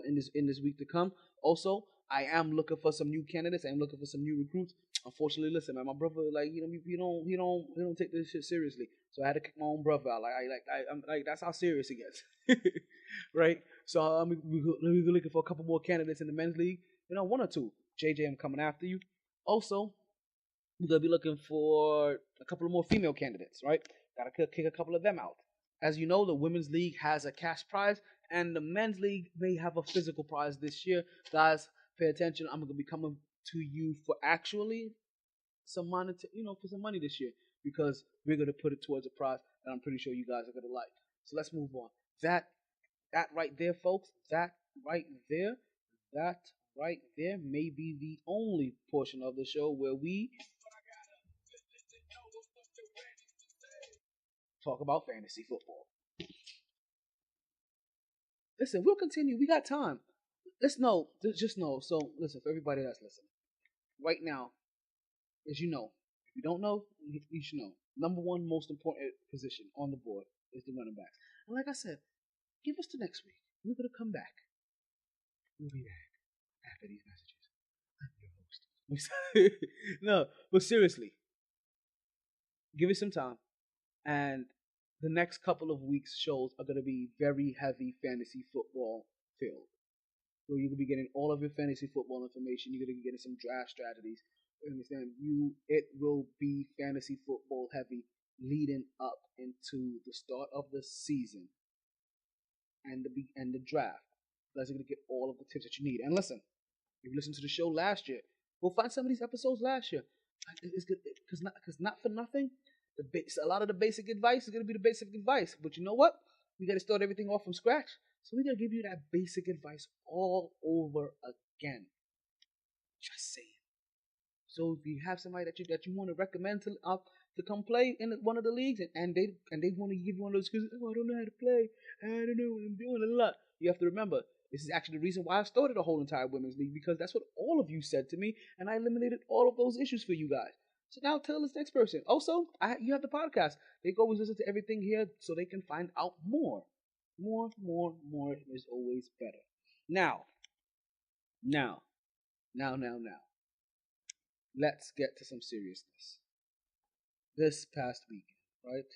in this week to come. Also, I am looking for some new candidates. I am looking for some new recruits. unfortunately, listen, man, my brother, like, he don't take this shit seriously. So I had to kick my own brother out. I'm like, that's how serious it gets, right? So we're looking for a couple more candidates in the men's league. One or two. JJ, I'm coming after you. Also, we're gonna be looking for a couple of more female candidates, right? Gotta kick a couple of them out. As you know, the women's league has a cash prize, and the men's league may have a physical prize this year. Guys, pay attention. I'm gonna be coming to you for actually some money, for some money this year, because we're gonna put it towards a prize that I'm pretty sure you guys are gonna like. So let's move on. That right there, folks. That right there may be the only portion of the show where we talk about fantasy football. Listen, we'll continue. We got time. Just know. So, listen, for everybody that's listening, right now, as you know, if you don't know, you should know. Number one most important position on the board is the running backs. And like I said, give us to next week. We're going to come back. We'll be back after these messages. I'm your host. No, but seriously, give it some time. And the next couple of weeks' shows are going to be very heavy fantasy football filled. Where you're going to be getting all of your fantasy football information. You're going to be getting some draft strategies. You understand? It will be fantasy football heavy leading up into the start of the season and the draft. You guys are going to get all of the tips that you need. And listen, if you listened to the show last year, we'll find some of these episodes last year. It's good because not for nothing. A lot of the basic advice is going to be the basic advice. But you know what? We got to start everything off from scratch. So we're going to give you that basic advice all over again. Just saying. So if you have somebody that you want to recommend to come play in one of the leagues and they want to give you one of those excuses, I don't know how to play, I don't know what I'm doing a lot. You have to remember, this is actually the reason why I started a whole entire women's league, because that's what all of you said to me, and I eliminated all of those issues for you guys. So now tell this next person. Also, you have the podcast. They can always listen to everything here so they can find out more. More is always better. Now. Let's get to some seriousness. This past weekend, right?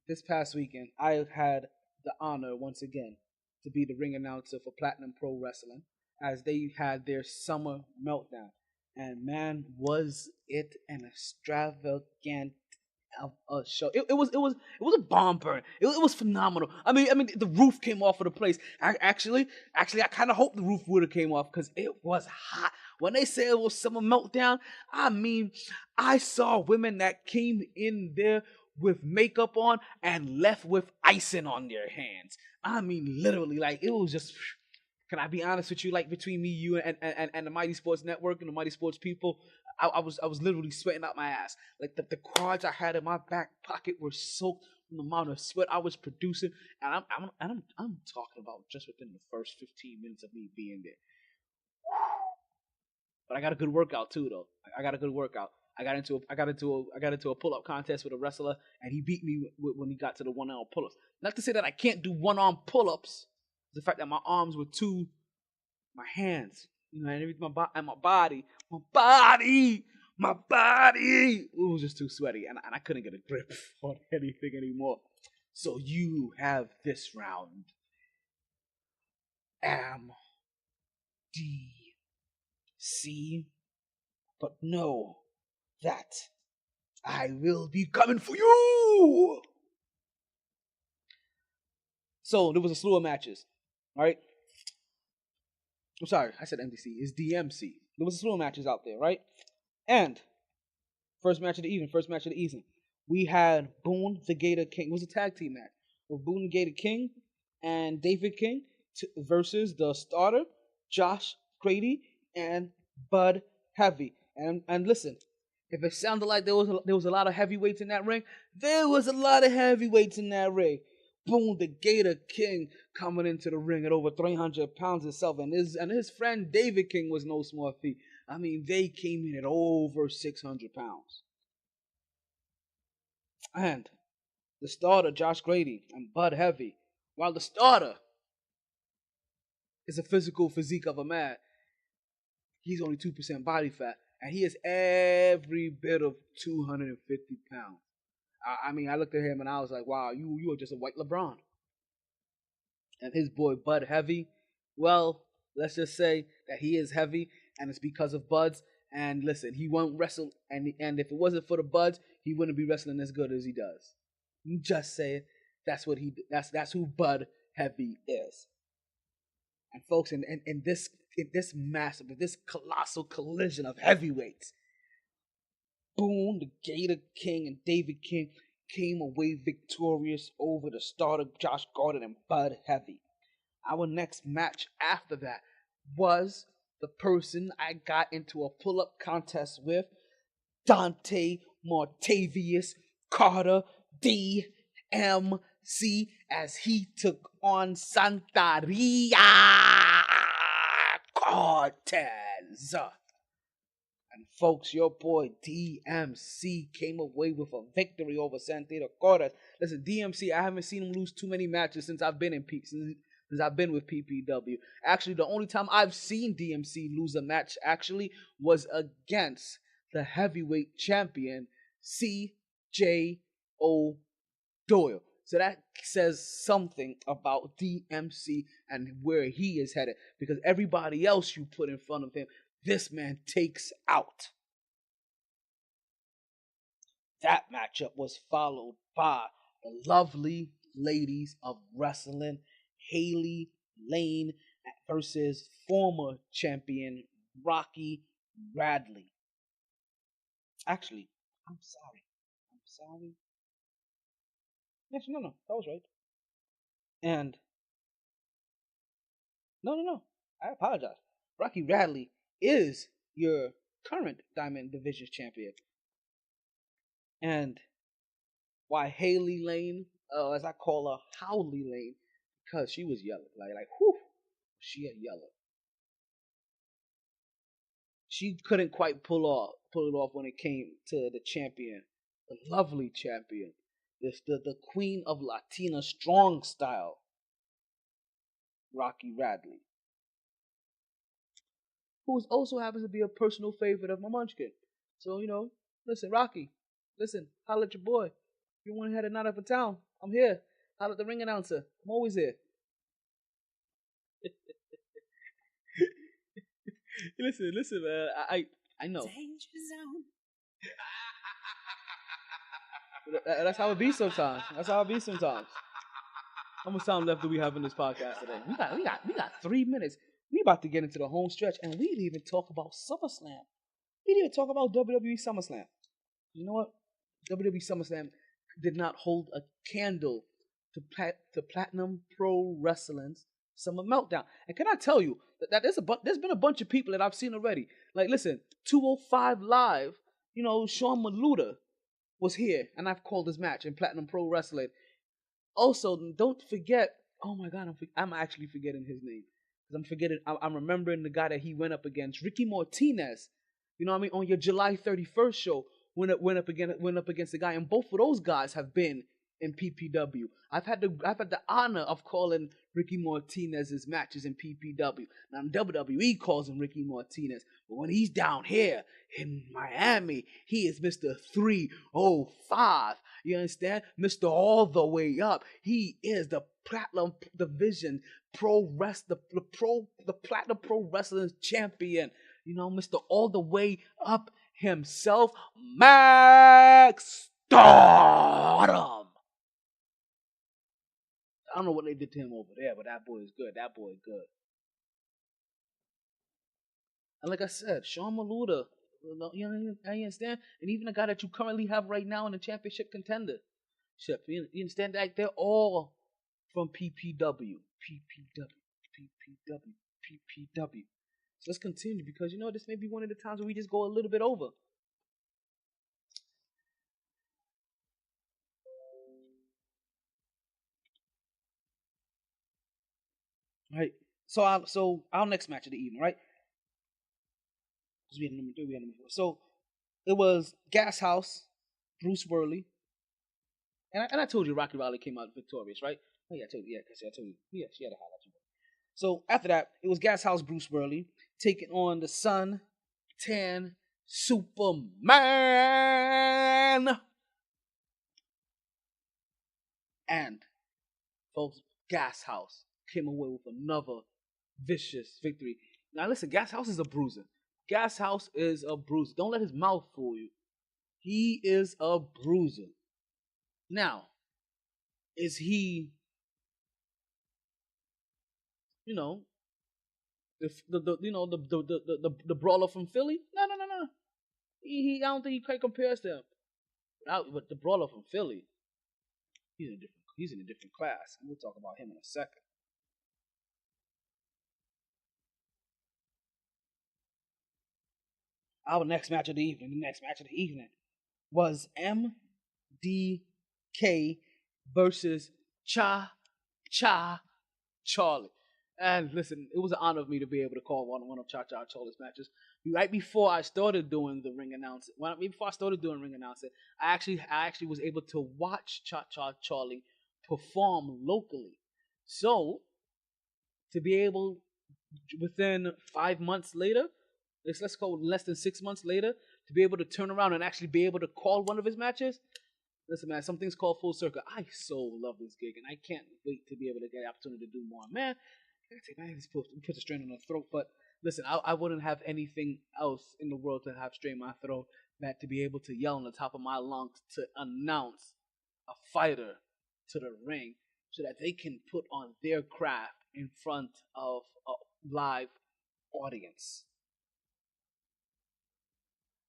This past weekend, I had the honor once again to be the ring announcer for Platinum Pro Wrestling as they had their summer meltdown. And man, was it an extravagant of a show. It was a bomb burn. It was phenomenal. I mean, the roof came off of the place. I kind of hope the roof would have came off because it was hot. When they say it was summer meltdown, I mean, I saw women that came in there with makeup on and left with icing on their hands. I mean, literally, like it was just. Can I be honest with you? Like between me, you, and the MyT Sports Network and the MyT Sports people, I was literally sweating out my ass. Like the cards I had in my back pocket were soaked from the amount of sweat I was producing, and I'm talking about just within the first 15 minutes of me being there. But I got a good workout too, though. I got a good workout. I got into a pull-up contest with a wrestler, and he beat me when he got to the one-arm pull-ups. Not to say that I can't do one-arm pull-ups. The fact that my arms were my hands, and everything, my body, it was just too sweaty, and I couldn't get a grip on anything anymore. So you have this round. MDC, but know that I will be coming for you. So there was a slew of matches. All right. I'm sorry, I said MDC. It's DMC. There was a slew of matches out there, right? And first match of the evening, we had Boone the Gator King. It was a tag team match with Boone the Gator King and David King versus the starter, Josh Grady and Bud Heavy. And listen, if it sounded like there was a lot of heavyweights in that ring, there was a lot of heavyweights in that ring. Boom, the Gator King coming into the ring at over 300 pounds himself. And his friend David King was no small feat. I mean, they came in at over 600 pounds. And the starter, Josh Grady, and Bud Heavy. While the starter is a physical physique of a man. He's only 2% body fat, and he is every bit of 250 pounds. I mean, I looked at him and I was like, wow, you are just a white LeBron. And his boy Bud Heavy, well, let's just say that he is heavy, and it's because of Bud's. And listen, he won't wrestle, and if it wasn't for the Buds, he wouldn't be wrestling as good as he does. I'm just saying, that's who Bud Heavy is. And folks, in this this colossal collision of heavyweights, Boone, the Gator King, and David King came away victorious over the starter Josh Gordon and Bud Heavy. Our next match after that was the person I got into a pull-up contest with, Dante Martavius Carter DMC, as he took on Santaria Cortez. And folks, your boy DMC came away with a victory over Santaria Cortez. Listen, DMC, I haven't seen him lose too many matches since I've been since I've been with PPW. Actually, the only time I've seen DMC lose a match actually was against the heavyweight champion C.J.O. Doyle. So that says something about DMC and where he is headed, because everybody else you put in front of him, this man takes out. That matchup was followed by the lovely ladies of wrestling, Haley Lane versus former champion Rocky Radley. Actually, I'm sorry. Yes, no, that was right. And no, I apologize. Rocky Radley is your current Diamond Division champion. And why Haley Lane, as I call her, Howley Lane, because she was yellow. Like, whew, she had yellow. She couldn't quite pull it off when it came to the champion, the lovely champion, the queen of Latina strong style, Rocky Radley, who also happens to be a personal favorite of my munchkin. So, listen, Rocky, holla at your boy. If you want to head a night up in town, I'm here. Holla at the ring announcer. I'm always here. Listen, man. I know. Danger zone. That's how it be sometimes. How much time left do we have in this podcast today? We got 3 minutes. We about to get into the home stretch, and we didn't even talk about SummerSlam. We didn't even talk about WWE SummerSlam. You know what? WWE SummerSlam did not hold a candle to Platinum Pro Wrestling's Summer Meltdown. And can I tell you that there's been a bunch of people that I've seen already. Like, listen, 205 Live, Sean Maluda was here, and I've called his match in Platinum Pro Wrestling. Also, don't forget, oh my God, I'm actually forgetting his name. I'm remembering the guy that he went up against, Ricky Martinez. You know what I mean? On your July 31st show, went up against the guy, and both of those guys have been in PPW. I've had the honor of calling Ricky Martinez's matches in PPW. Now WWE calls him Ricky Martinez, but when he's down here in Miami, he is Mr. 305. You understand? Mr. All the Way Up. He is the Platinum Division the Platinum Pro Wrestling champion. Mr. All the Way Up himself, Max Stardom. I don't know what they did to him over there, but that boy is good. And like I said, Sean Maluda, you understand? And even the guy that you currently have right now in the championship contender. You understand that? They're all from PPW. So let's continue, because this may be one of the times where we just go a little bit over. Right. So our next match of the evening, right? Because we had number 3, we had number 4. So it was Gas House, Bruce Worley, and I told you Rocky Riley came out victorious, right? Oh yeah, I told you. Yeah, because I told you. Yeah, she had a highlight. So after that, it was Gas House Bruce Worley taking on the Sun Tan Superman. And folks, Gas House came away with another vicious victory. Now listen, Gas House is a bruiser. Gas House is a bruiser. Don't let his mouth fool you. He is a bruiser. Now, is he, you know, the brawler from Philly? No. I don't think he quite compares to him. But the brawler from Philly, he's in a different class, and we'll talk about him in a second. Our next match of the evening, was MDK versus Cha Charlie. And listen, it was an honor of me to be able to call one of Cha Charlie's matches. Right before I started doing the ring announcing, I actually was able to watch Cha Charlie perform locally. So to be able, within 5 months later, let's go less than 6 months later, to be able to turn around and actually be able to call one of his matches. Listen, man, some things call full circle. I so love this gig, and I can't wait to be able to get the opportunity to do more. Man, he's put a strain on the throat, but listen, I wouldn't have anything else in the world to have strain my throat than to be able to yell on the top of my lungs to announce a fighter to the ring so that they can put on their craft in front of a live audience.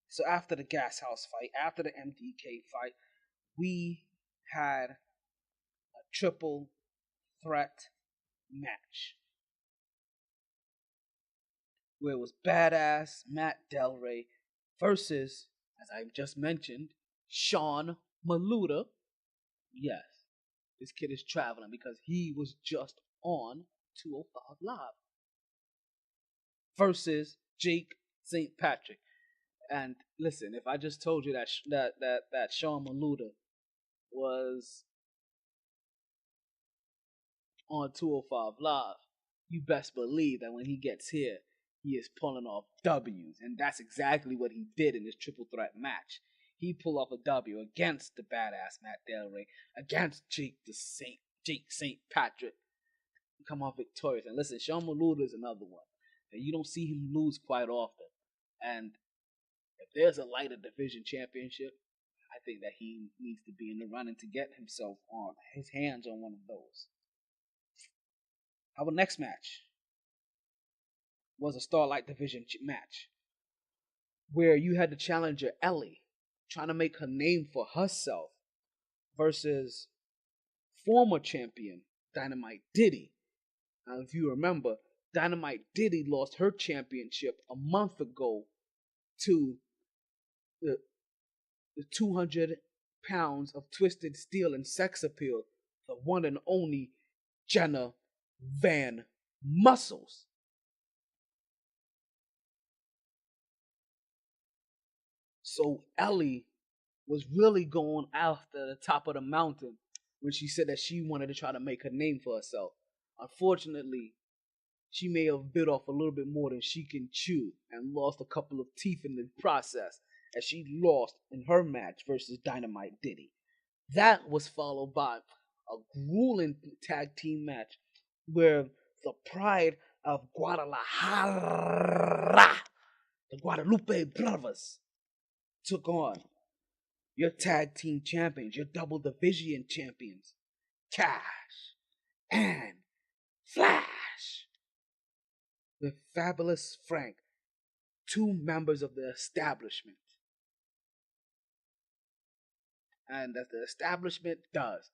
So after the Gas House fight, after the MDK fight, we had a triple threat match where it was badass Matt Del Rey versus, as I just mentioned, Sean Maluda. Yes, this kid is traveling because he was just on 205 Live versus Jake St. Patrick. And listen, if I just told you that Sean Maluda was on 205 Live, you best believe that when he gets here, he is pulling off W's. And that's exactly what he did in this triple threat match. He pulled off a W against the badass Matt Del Rey, against Jake St. Patrick, and come off victorious. And listen, Sean Maluda is another one. And you don't see him lose quite often. And if there's a lighter division championship, I think that he needs to be in the running to get himself on his hands on one of those. Our next match was a Starlight Division match where you had the challenger Ellie trying to make her name for herself versus former champion Dynamite Diddy. Now, if you remember, Dynamite Diddy lost her championship a month ago to the 200 pounds of twisted steel and sex appeal, the one and only Jenna Van Muscles. So Ellie was really going after the top of the mountain when she said that she wanted to try to make her name for herself. Unfortunately, she may have bit off a little bit more than she can chew and lost a couple of teeth in the process, as she lost in her match versus Dynamite Diddy. That was followed by a grueling tag team match where the Pride of Guadalajara, the Guadalupe Brothers, took on your tag team champions, your double division champions, Cash and Flash, with Fabulous Frank, two members of the establishment. And as the establishment does,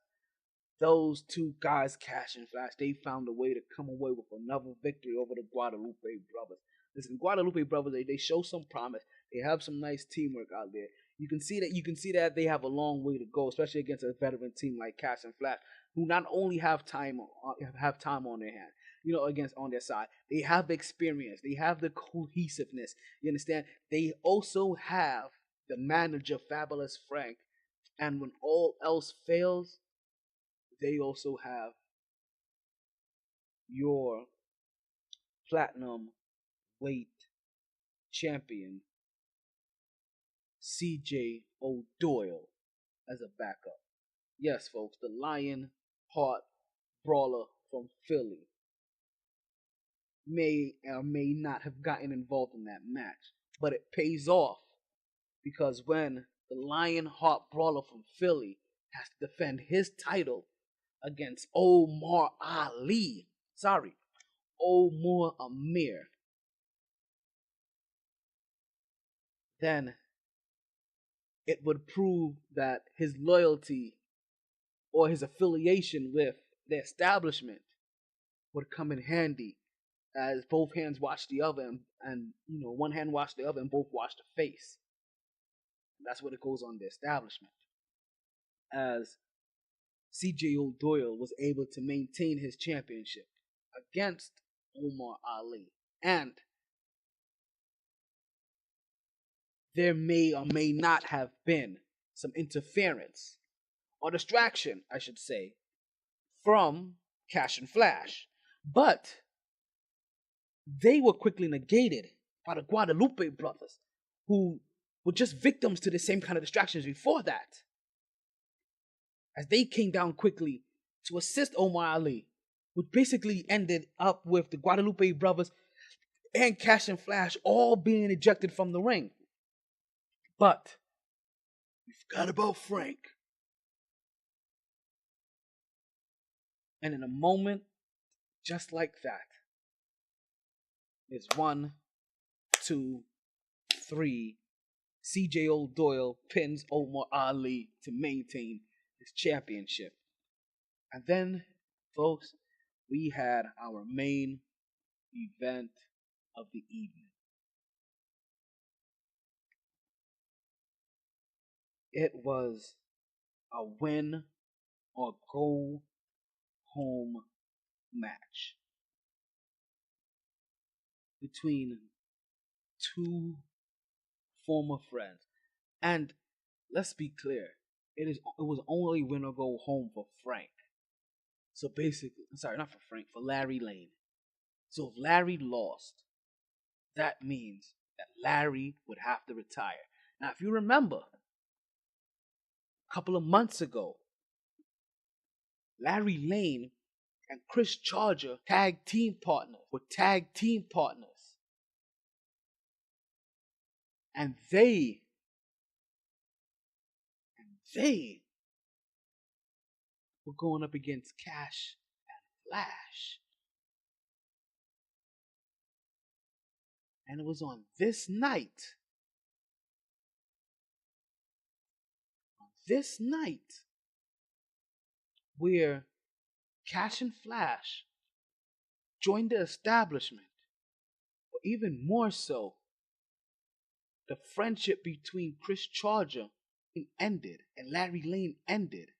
those two guys, Cash and Flash, they found a way to come away with another victory over the Guadalupe Brothers. Listen, Guadalupe Brothers, they show some promise. They have some nice teamwork out there. You can see that they have a long way to go, especially against a veteran team like Cash and Flash, who not only have time on their hand, on their side. They have experience. They have the cohesiveness. You understand? They also have the manager, Fabulous Frank. And when all else fails, they also have your platinum weight champion CJ O'Doyle as a backup. Yes, folks, the Lion Heart Brawler from Philly may or may not have gotten involved in that match, but it pays off because when the Lion Heart Brawler from Philly has to defend his title against Omar Amir, then it would prove that his loyalty or his affiliation with the establishment would come in handy as both hands watch the other and one hand watch the other and both watch the face. And that's what it goes on the establishment. As CJ O'Doyle was able to maintain his championship against Omar Ali. And there may or may not have been some interference or distraction, I should say, from Cash and Flash. But they were quickly negated by the Guadalupe brothers, who were just victims to the same kind of distractions before that, as they came down quickly to assist Omar Ali, which basically ended up with the Guadalupe brothers and Cash and Flash all being ejected from the ring. But we forgot about Frank. And in a moment, just like that, it's 1, 2, 3. CJ O'Doyle pins Omar Ali to maintain his championship. And then, folks, we had our main event of the evening. It was a win or go home match between two former friends. And let's be clear, it was only win or go home for Frank. So basically, not for Frank, for Larry Lane. So if Larry lost, that means that Larry would have to retire. Now, if you remember, a couple of months ago, Larry Lane and Chris Charger were tag team partners. And they were going up against Cash and Flash. And it was on this night, where Cash and Flash joined the establishment, or even more so, the friendship between Chris Charger ended, and Larry Lane ended.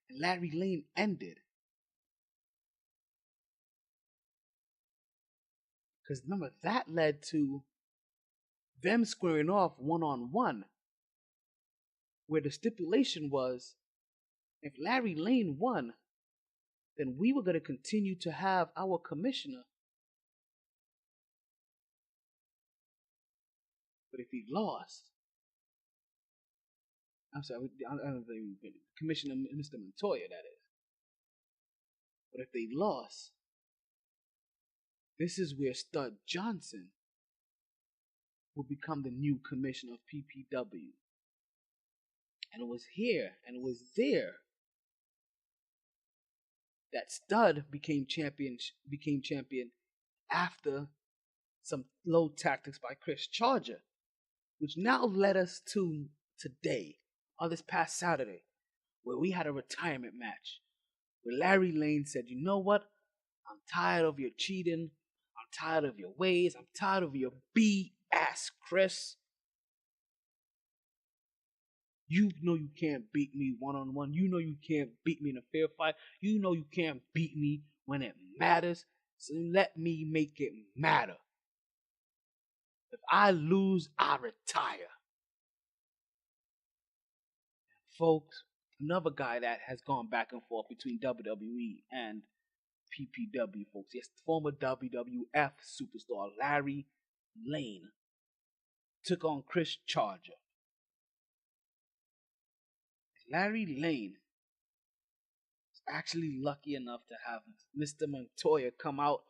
Because remember, that led to them squaring off one-on-one, where the stipulation was, if Larry Lane won, then we were going to continue to have our commissioner. But if he lost, I don't think Commissioner Mr. Montoya, that is. But if they lost, this is where Stud Johnson would become the new commissioner of PPW. And it was here, and it was there, that Stud became champion after some low tactics by Chris Charger, which now led us to today, or this past Saturday, where we had a retirement match, where Larry Lane said, you know what, I'm tired of your cheating, I'm tired of your ways, I'm tired of your BS, Chris. You know you can't beat me one-on-one. You know you can't beat me in a fair fight. You know you can't beat me when it matters. So let me make it matter. If I lose, I retire. Folks, another guy that has gone back and forth between WWE and PPW, folks. Yes, former WWF superstar Larry Lane took on Chris Charger. Larry Lane was actually lucky enough to have Mr. Montoya come out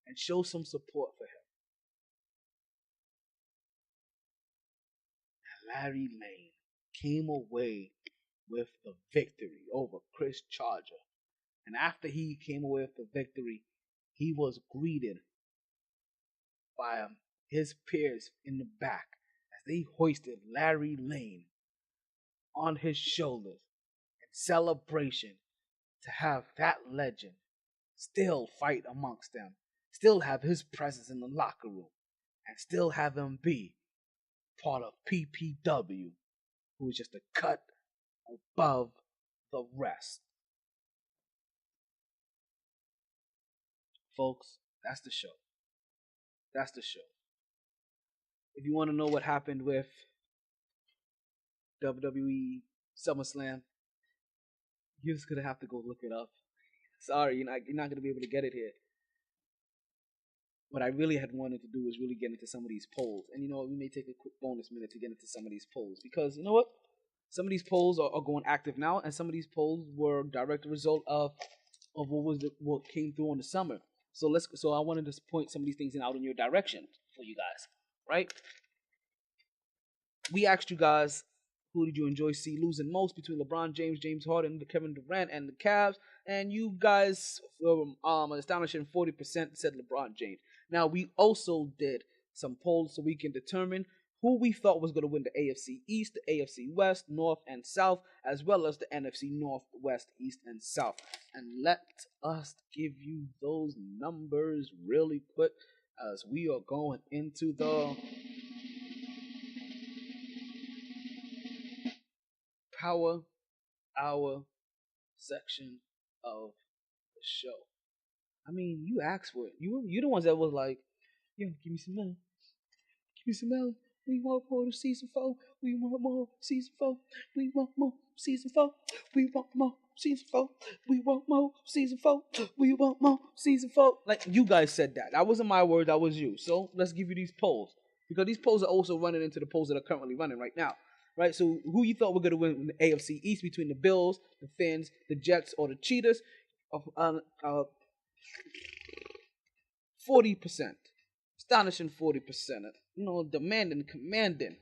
and show some support for him. And Larry Lane came away with the victory over Chris Charger. And after he came away with the victory, he was greeted by his peers in the back as they hoisted Larry Lane on his shoulders in celebration to have that legend still fight amongst them, still have his presence in the locker room, and still have him be part of PPW, who is just a cut above the rest. Folks, that's the show. That's the show. If you want to know what happened with WWE SummerSlam, you're just gonna have to go look it up. Sorry, you're not gonna be able to get it here. What I really had wanted to do was really get into some of these polls, and you know what? We may take a quick bonus minute to get into some of these polls because you know what? Some of these polls are going active now, and some of these polls were a direct result of what came through in the summer. So I wanted to point some of these things out in your direction for you guys, right? We asked you guys, who did you enjoy see losing most between LeBron James, James Harden, Kevin Durant, and the Cavs? And you guys, an astonishing 40% said LeBron James. Now, we also did some polls so we can determine who we thought was going to win the AFC East, the AFC West, North, and South, as well as the NFC North, West, East, and South. And let us give you those numbers really quick as we are going into the Power Hour section of the show. I mean, you asked for it. You the ones that was like, yo, give me some money. Give me some money. We want more to season 4. We want more season 4. We want more season 4. We want more season 4. We want more season 4. We want more season 4. Like, you guys said that. That wasn't my word. That was you. So let's give you these polls. Because these polls are also running into the polls that are currently running right now. Right? So who you thought were going to win in the AFC East between the Bills, the Finns, the Jets, or the Cheetahs? 40%. Astonishing 40%. You know, demanding, commanding,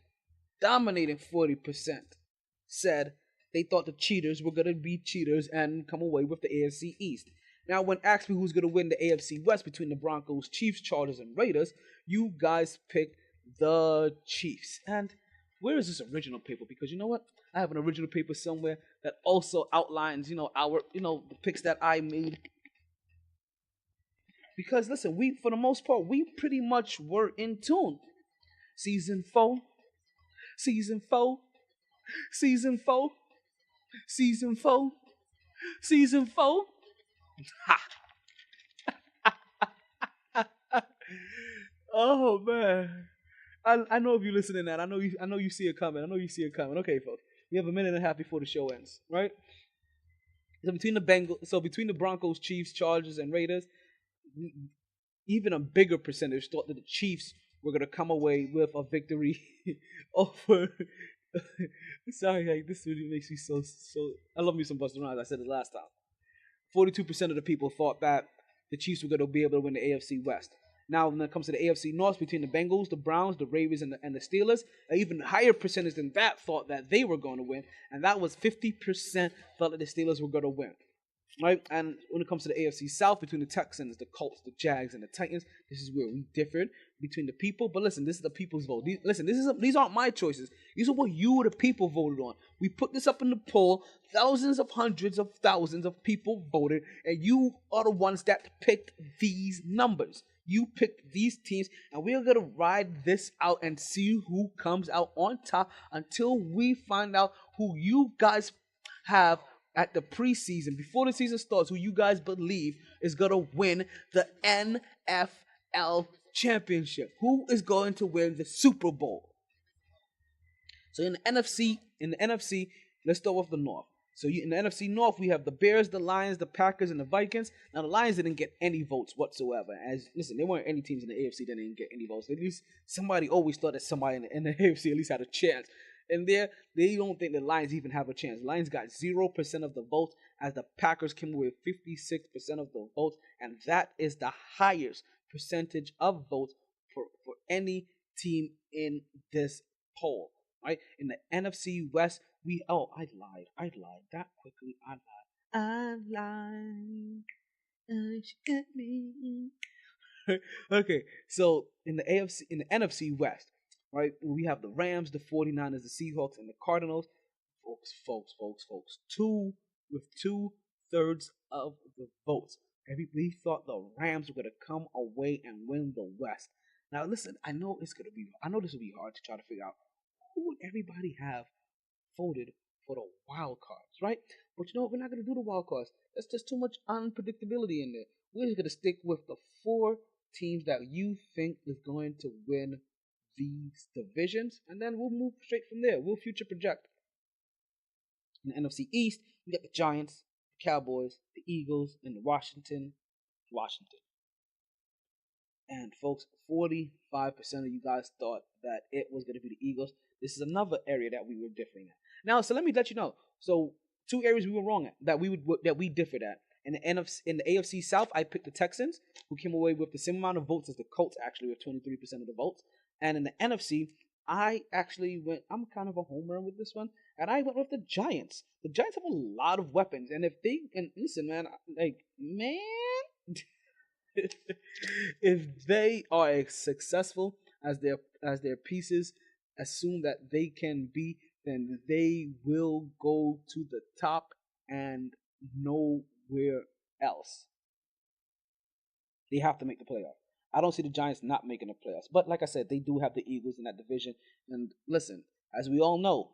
dominating 40% said they thought the cheaters were going to be cheaters and come away with the AFC East. Now, when asked me who's going to win the AFC West between the Broncos, Chiefs, Chargers, and Raiders, you guys picked the Chiefs. And where is this original paper? Because you know what? I have an original paper somewhere that also outlines, the picks that I made. Because listen, for the most part, we pretty much were in tune. Season 4. Season 4. Season 4. Season 4. Season 4. Oh man. I know if you're listening to that. I know you see it coming. Okay, folks. We have a minute and a half before the show ends, right? So between the Broncos, Chiefs, Chargers, and Raiders, even a bigger percentage thought that the Chiefs were going to come away with a victory over. Sorry, like, this really makes me so. I love me some Busta Rhymes. I said it last time. 42% of the people thought that the Chiefs were going to be able to win the AFC West. Now, when it comes to the AFC North, between the Bengals, the Browns, the Ravens, and the Steelers, an even higher percentage than that thought that they were going to win, and that was 50% thought that the Steelers were going to win. Right? And when it comes to the AFC South, between the Texans, the Colts, the Jags, and the Titans, this is where we differed between the people. But listen, this is the people's vote. These aren't my choices. These are what you, the people, voted on. We put this up in the poll. Hundreds of thousands of people voted, and you are the ones that picked these numbers. You picked these teams, and we are going to ride this out and see who comes out on top until we find out who you guys have at the preseason, before the season starts, who you guys believe is going to win the NFL championship. Who is going to win the Super Bowl? So in the NFC, let's start with the North. So in the NFC North, we have the Bears, the Lions, the Packers, and the Vikings. Now the Lions didn't get any votes whatsoever. Listen, there weren't any teams in the AFC that didn't get any votes. At least somebody always thought that somebody in the AFC at least had a chance. And there, they don't think the Lions even have a chance. The Lions got 0% of the votes, as the Packers came away with 56% of the votes, and that is the highest percentage of votes for any team in this poll. Right? In the NFC West, I lied that quickly. I lied. Okay, so in the NFC West, right, we have the Rams, the 49ers, the Seahawks, and the Cardinals. Folks. 2/3 of the votes. We thought the Rams were gonna come away and win the West. Now listen, I know this will be hard to try to figure out who would everybody have voted for the wild cards, right? But you know what? We're not going to do the wild cards. That's just too much unpredictability in there. We're just going to stick with the 4 teams that you think is going to win these divisions, and then we'll move straight from there. We'll future project. In the NFC East, we got the Giants, the Cowboys, the Eagles, and the Washington. And folks, 45% of you guys thought that it was going to be the Eagles. This is another area that we were differing at. Now, so let me let you know. So 2 areas we were wrong at that we differed at. In the AFC South, I picked the Texans, who came away with the same amount of votes as the Colts, actually, with 23% of the votes. And in the NFC, I actually I'm kind of a homer with this one, and I went with the Giants. The Giants have a lot of weapons, and listen, man, if they are as successful as their pieces assume that they can be, then they will go to the top and nowhere else. They have to make the playoffs. I don't see the Giants not making the playoffs. But like I said, they do have the Eagles in that division. And listen, as we all know,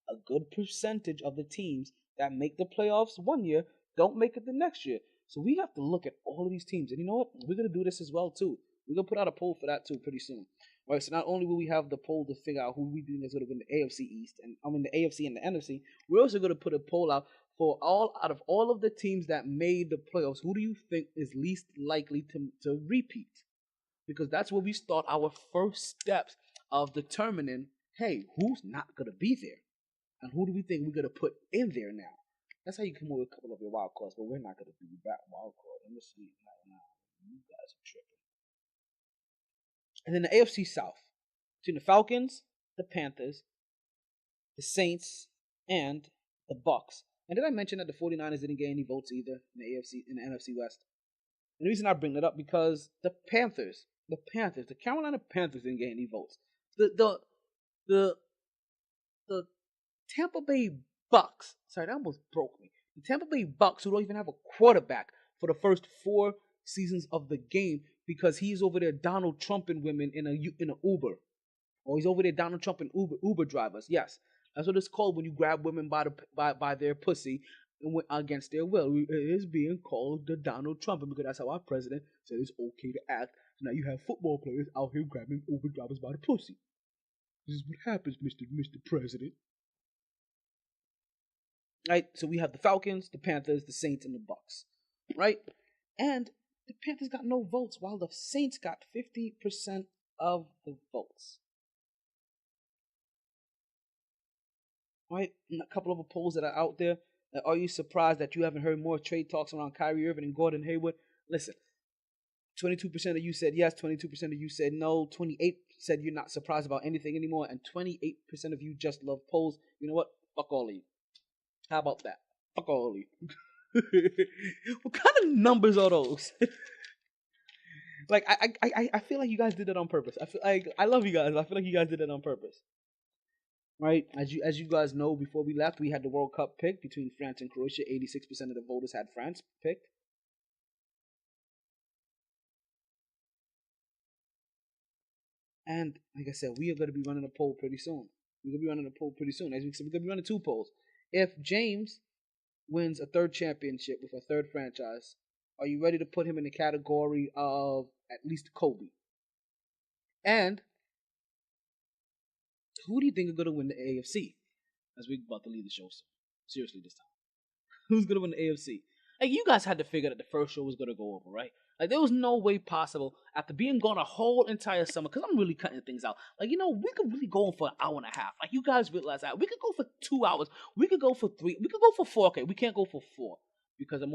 a good percentage of the teams that make the playoffs one year don't make it the next year. So we have to look at all of these teams. And you know what? We're going to do this as well, too. We're going to put out a poll for that, too, pretty soon. All right, so not only will we have the poll to figure out who we think is going to win the AFC East, and the AFC and the NFC, we're also going to put a poll out for out of all of the teams that made the playoffs, who do you think is least likely to repeat? Because that's where we start our first steps of determining, hey, who's not going to be there? And who do we think we're going to put in there now? That's how you come up with a couple of your wild cards, but we're not going to do that wild card. I'm just saying right now. You guys are tripping. And then the AFC South, between the Falcons, the Panthers, the Saints, and the Bucks. And did I mention that the 49ers didn't get any votes either in the NFC West? And the reason I bring that up because the Carolina Panthers didn't get any votes. The Tampa Bay Bucks, sorry, that almost broke me. The Tampa Bay Bucks, who don't even have a quarterback for the first 4 seasons of the game, because he's over there Donald Trumping women in an Uber, or he's over there Donald Trumping Uber drivers. Yes, that's what it's called when you grab women by their pussy and against their will. It is being called the Donald Trumping, because that's how our president said it's okay to act. So now you have football players out here grabbing Uber drivers by the pussy. This is what happens, Mr. President. Right, so we have the Falcons, the Panthers, the Saints, and the Bucks. Right, and the Panthers got no votes, while the Saints got 50% of the votes. Right, and a couple of polls that are out there. Are you surprised that you haven't heard more trade talks around Kyrie Irving and Gordon Hayward? Listen, 22% of you said yes, 22% of you said no, 28% said you're not surprised about anything anymore, and 28% of you just love polls. You know what? Fuck all of you. How about that? Fuck all of you. What kind of numbers are those? Like I feel like you guys did that on purpose. I feel like I love you guys. I feel like you guys did that on purpose. Right? As you guys know, before we left, we had the World Cup pick between France and Croatia. 86% of the voters had France picked. And like I said, we are going to be running a poll pretty soon. As we said, we're going to be running 2 polls. If James wins a 3rd championship with a 3rd franchise, are you ready to put him in the category of at least Kobe? And who do you think are going to win the AFC? As we're about to leave the show soon. Seriously, this time. Who's gonna win the AFC? Like, you guys had to figure that the first show was gonna go over, right? Like, there was no way possible after being gone a whole entire summer. Because I'm really cutting things out. Like, we could really go on for an hour and a half. Like, you guys realize that we could go for 2 hours. We could go for 3. We could go for 4. Okay, we can't go for 4 because I've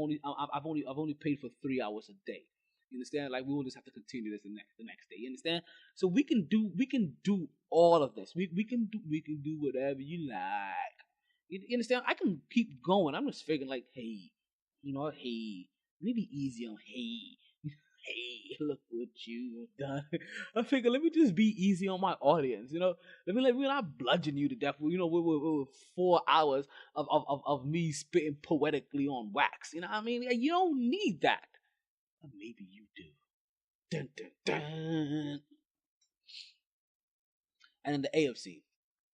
only paid for 3 hours a day. You understand? Like, we will just have to continue this the next day. You understand? So we can do all of this. We can do whatever you like. You understand? I can keep going. I'm just figuring like, hey, hey, maybe easy on hey. Hey, look what you've done. I figure let me just be easy on my audience, we're not bludgeoning you to death. With 4 hours of me spitting poetically on wax. You know what I mean? You don't need that. Or maybe you do. Dun, dun, dun. And in the AFC,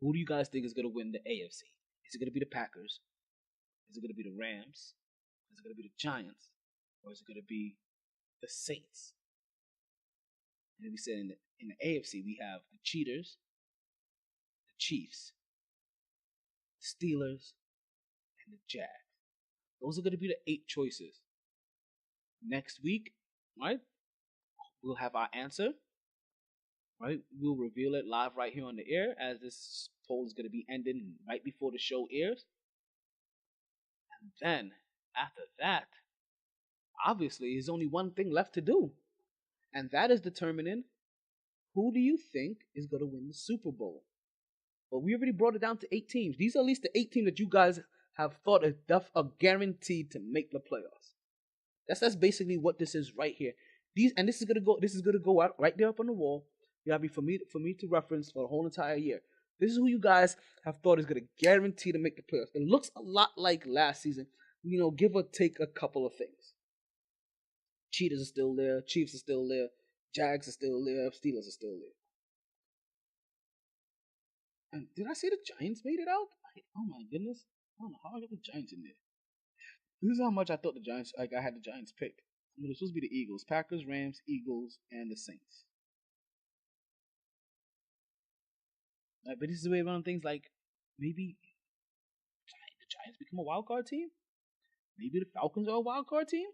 who do you guys think is gonna win the AFC? Is it gonna be the Packers? Is it gonna be the Rams? Is it gonna be the Giants? Or is it gonna be the Saints? And we said in the AFC we have the Cheaters, the Chiefs, the Steelers, and the Jags. Those are going to be the 8 choices. Next week, right? We'll have our answer. Right? We'll reveal it live right here on the air as this poll is going to be ending right before the show airs. And then after that, obviously, there's only one thing left to do. And that is determining who do you think is going to win the Super Bowl. But we already brought it down to 8 teams. These are at least the 8 teams that you guys have thought are guaranteed to make the playoffs. That's basically what this is right here. This is gonna go out right there up on the wall. You gotta be for me to reference for the whole entire year. This is who you guys have thought is gonna guarantee to make the playoffs. It looks a lot like last season, give or take a couple of things. Cheaters are still there, Chiefs are still there, Jags are still there, Steelers are still there. And did I say the Giants made it out? Oh my goodness. I don't know how I got the Giants in there. This is how much I thought the Giants, I had the Giants picked. It was supposed to be the Eagles. Packers, Rams, Eagles, and the Saints. But this is the way around things like maybe the Giants become a wild card team? Maybe the Falcons are a wild card team?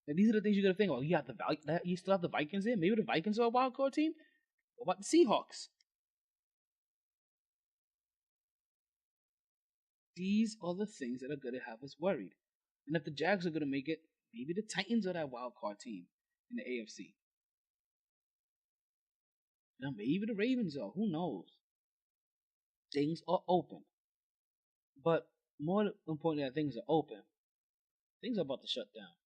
And these are the things you gotta think about. You still have the Vikings in? Maybe the Vikings are a wild card team? What about the Seahawks? These are the things that are going to have us worried. And if the Jags are going to make it, maybe the Titans are that wild card team in the AFC. Now, maybe the Ravens are. Who knows? Things are open. But more importantly, that things are open. Things are about to shut down.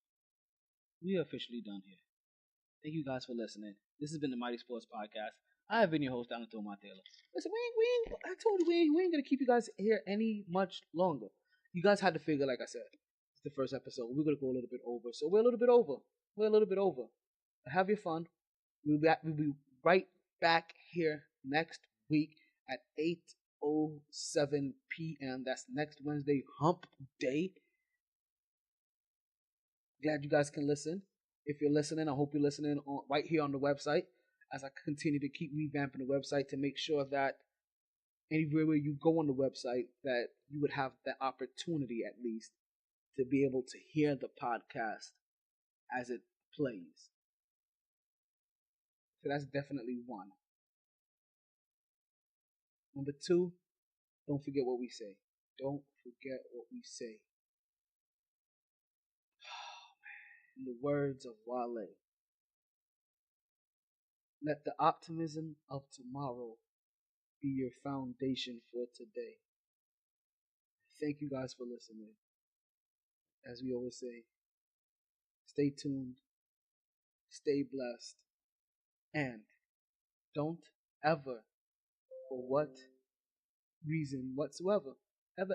We are officially done here. Thank you guys for listening. This has been the MyT Sports Podcast. I have been your host, Alan Taylor. Listen, I told you we ain't gonna keep you guys here any much longer. You guys had to figure, like I said, it's the first episode. We're gonna go a little bit over, so we're a little bit over. Have your fun. We'll be right back here next week at 8:07 p.m. That's next Wednesday, Hump Day. Glad you guys can listen. If you're listening, I hope you're listening right here on the website. As I continue to keep revamping the website to make sure that anywhere where you go on the website that you would have the opportunity at least to be able to hear the podcast as it plays. So that's definitely one. Number 2, don't forget what we say. Don't forget what we say. In the words of Wale, let the optimism of tomorrow be your foundation for today. Thank you guys for listening. As we always say, stay tuned, stay blessed, and don't ever, for what reason whatsoever, ever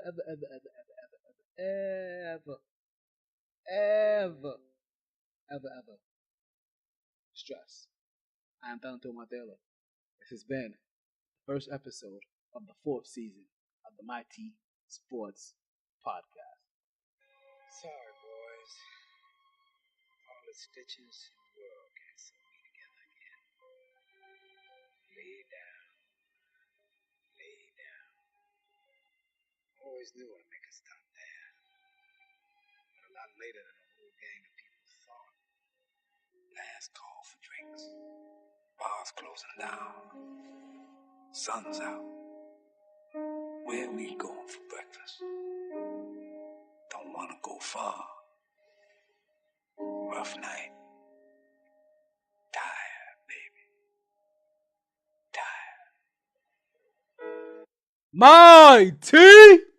stress. I am Thomas Taylor. This has been the first episode of the 4th season of the MyT Sports Podcast. Sorry, boys. All the stitches in the world can't sew me together again. Lay down. Lay down. Oh, always knew I'd make a stop there. But a lot later than a whole gang of people thought. Last call for drinks. Bars closing down. Sun's out. Where we going for breakfast? Don't wanna go far. Rough night. Tired, baby. Tired. MyT!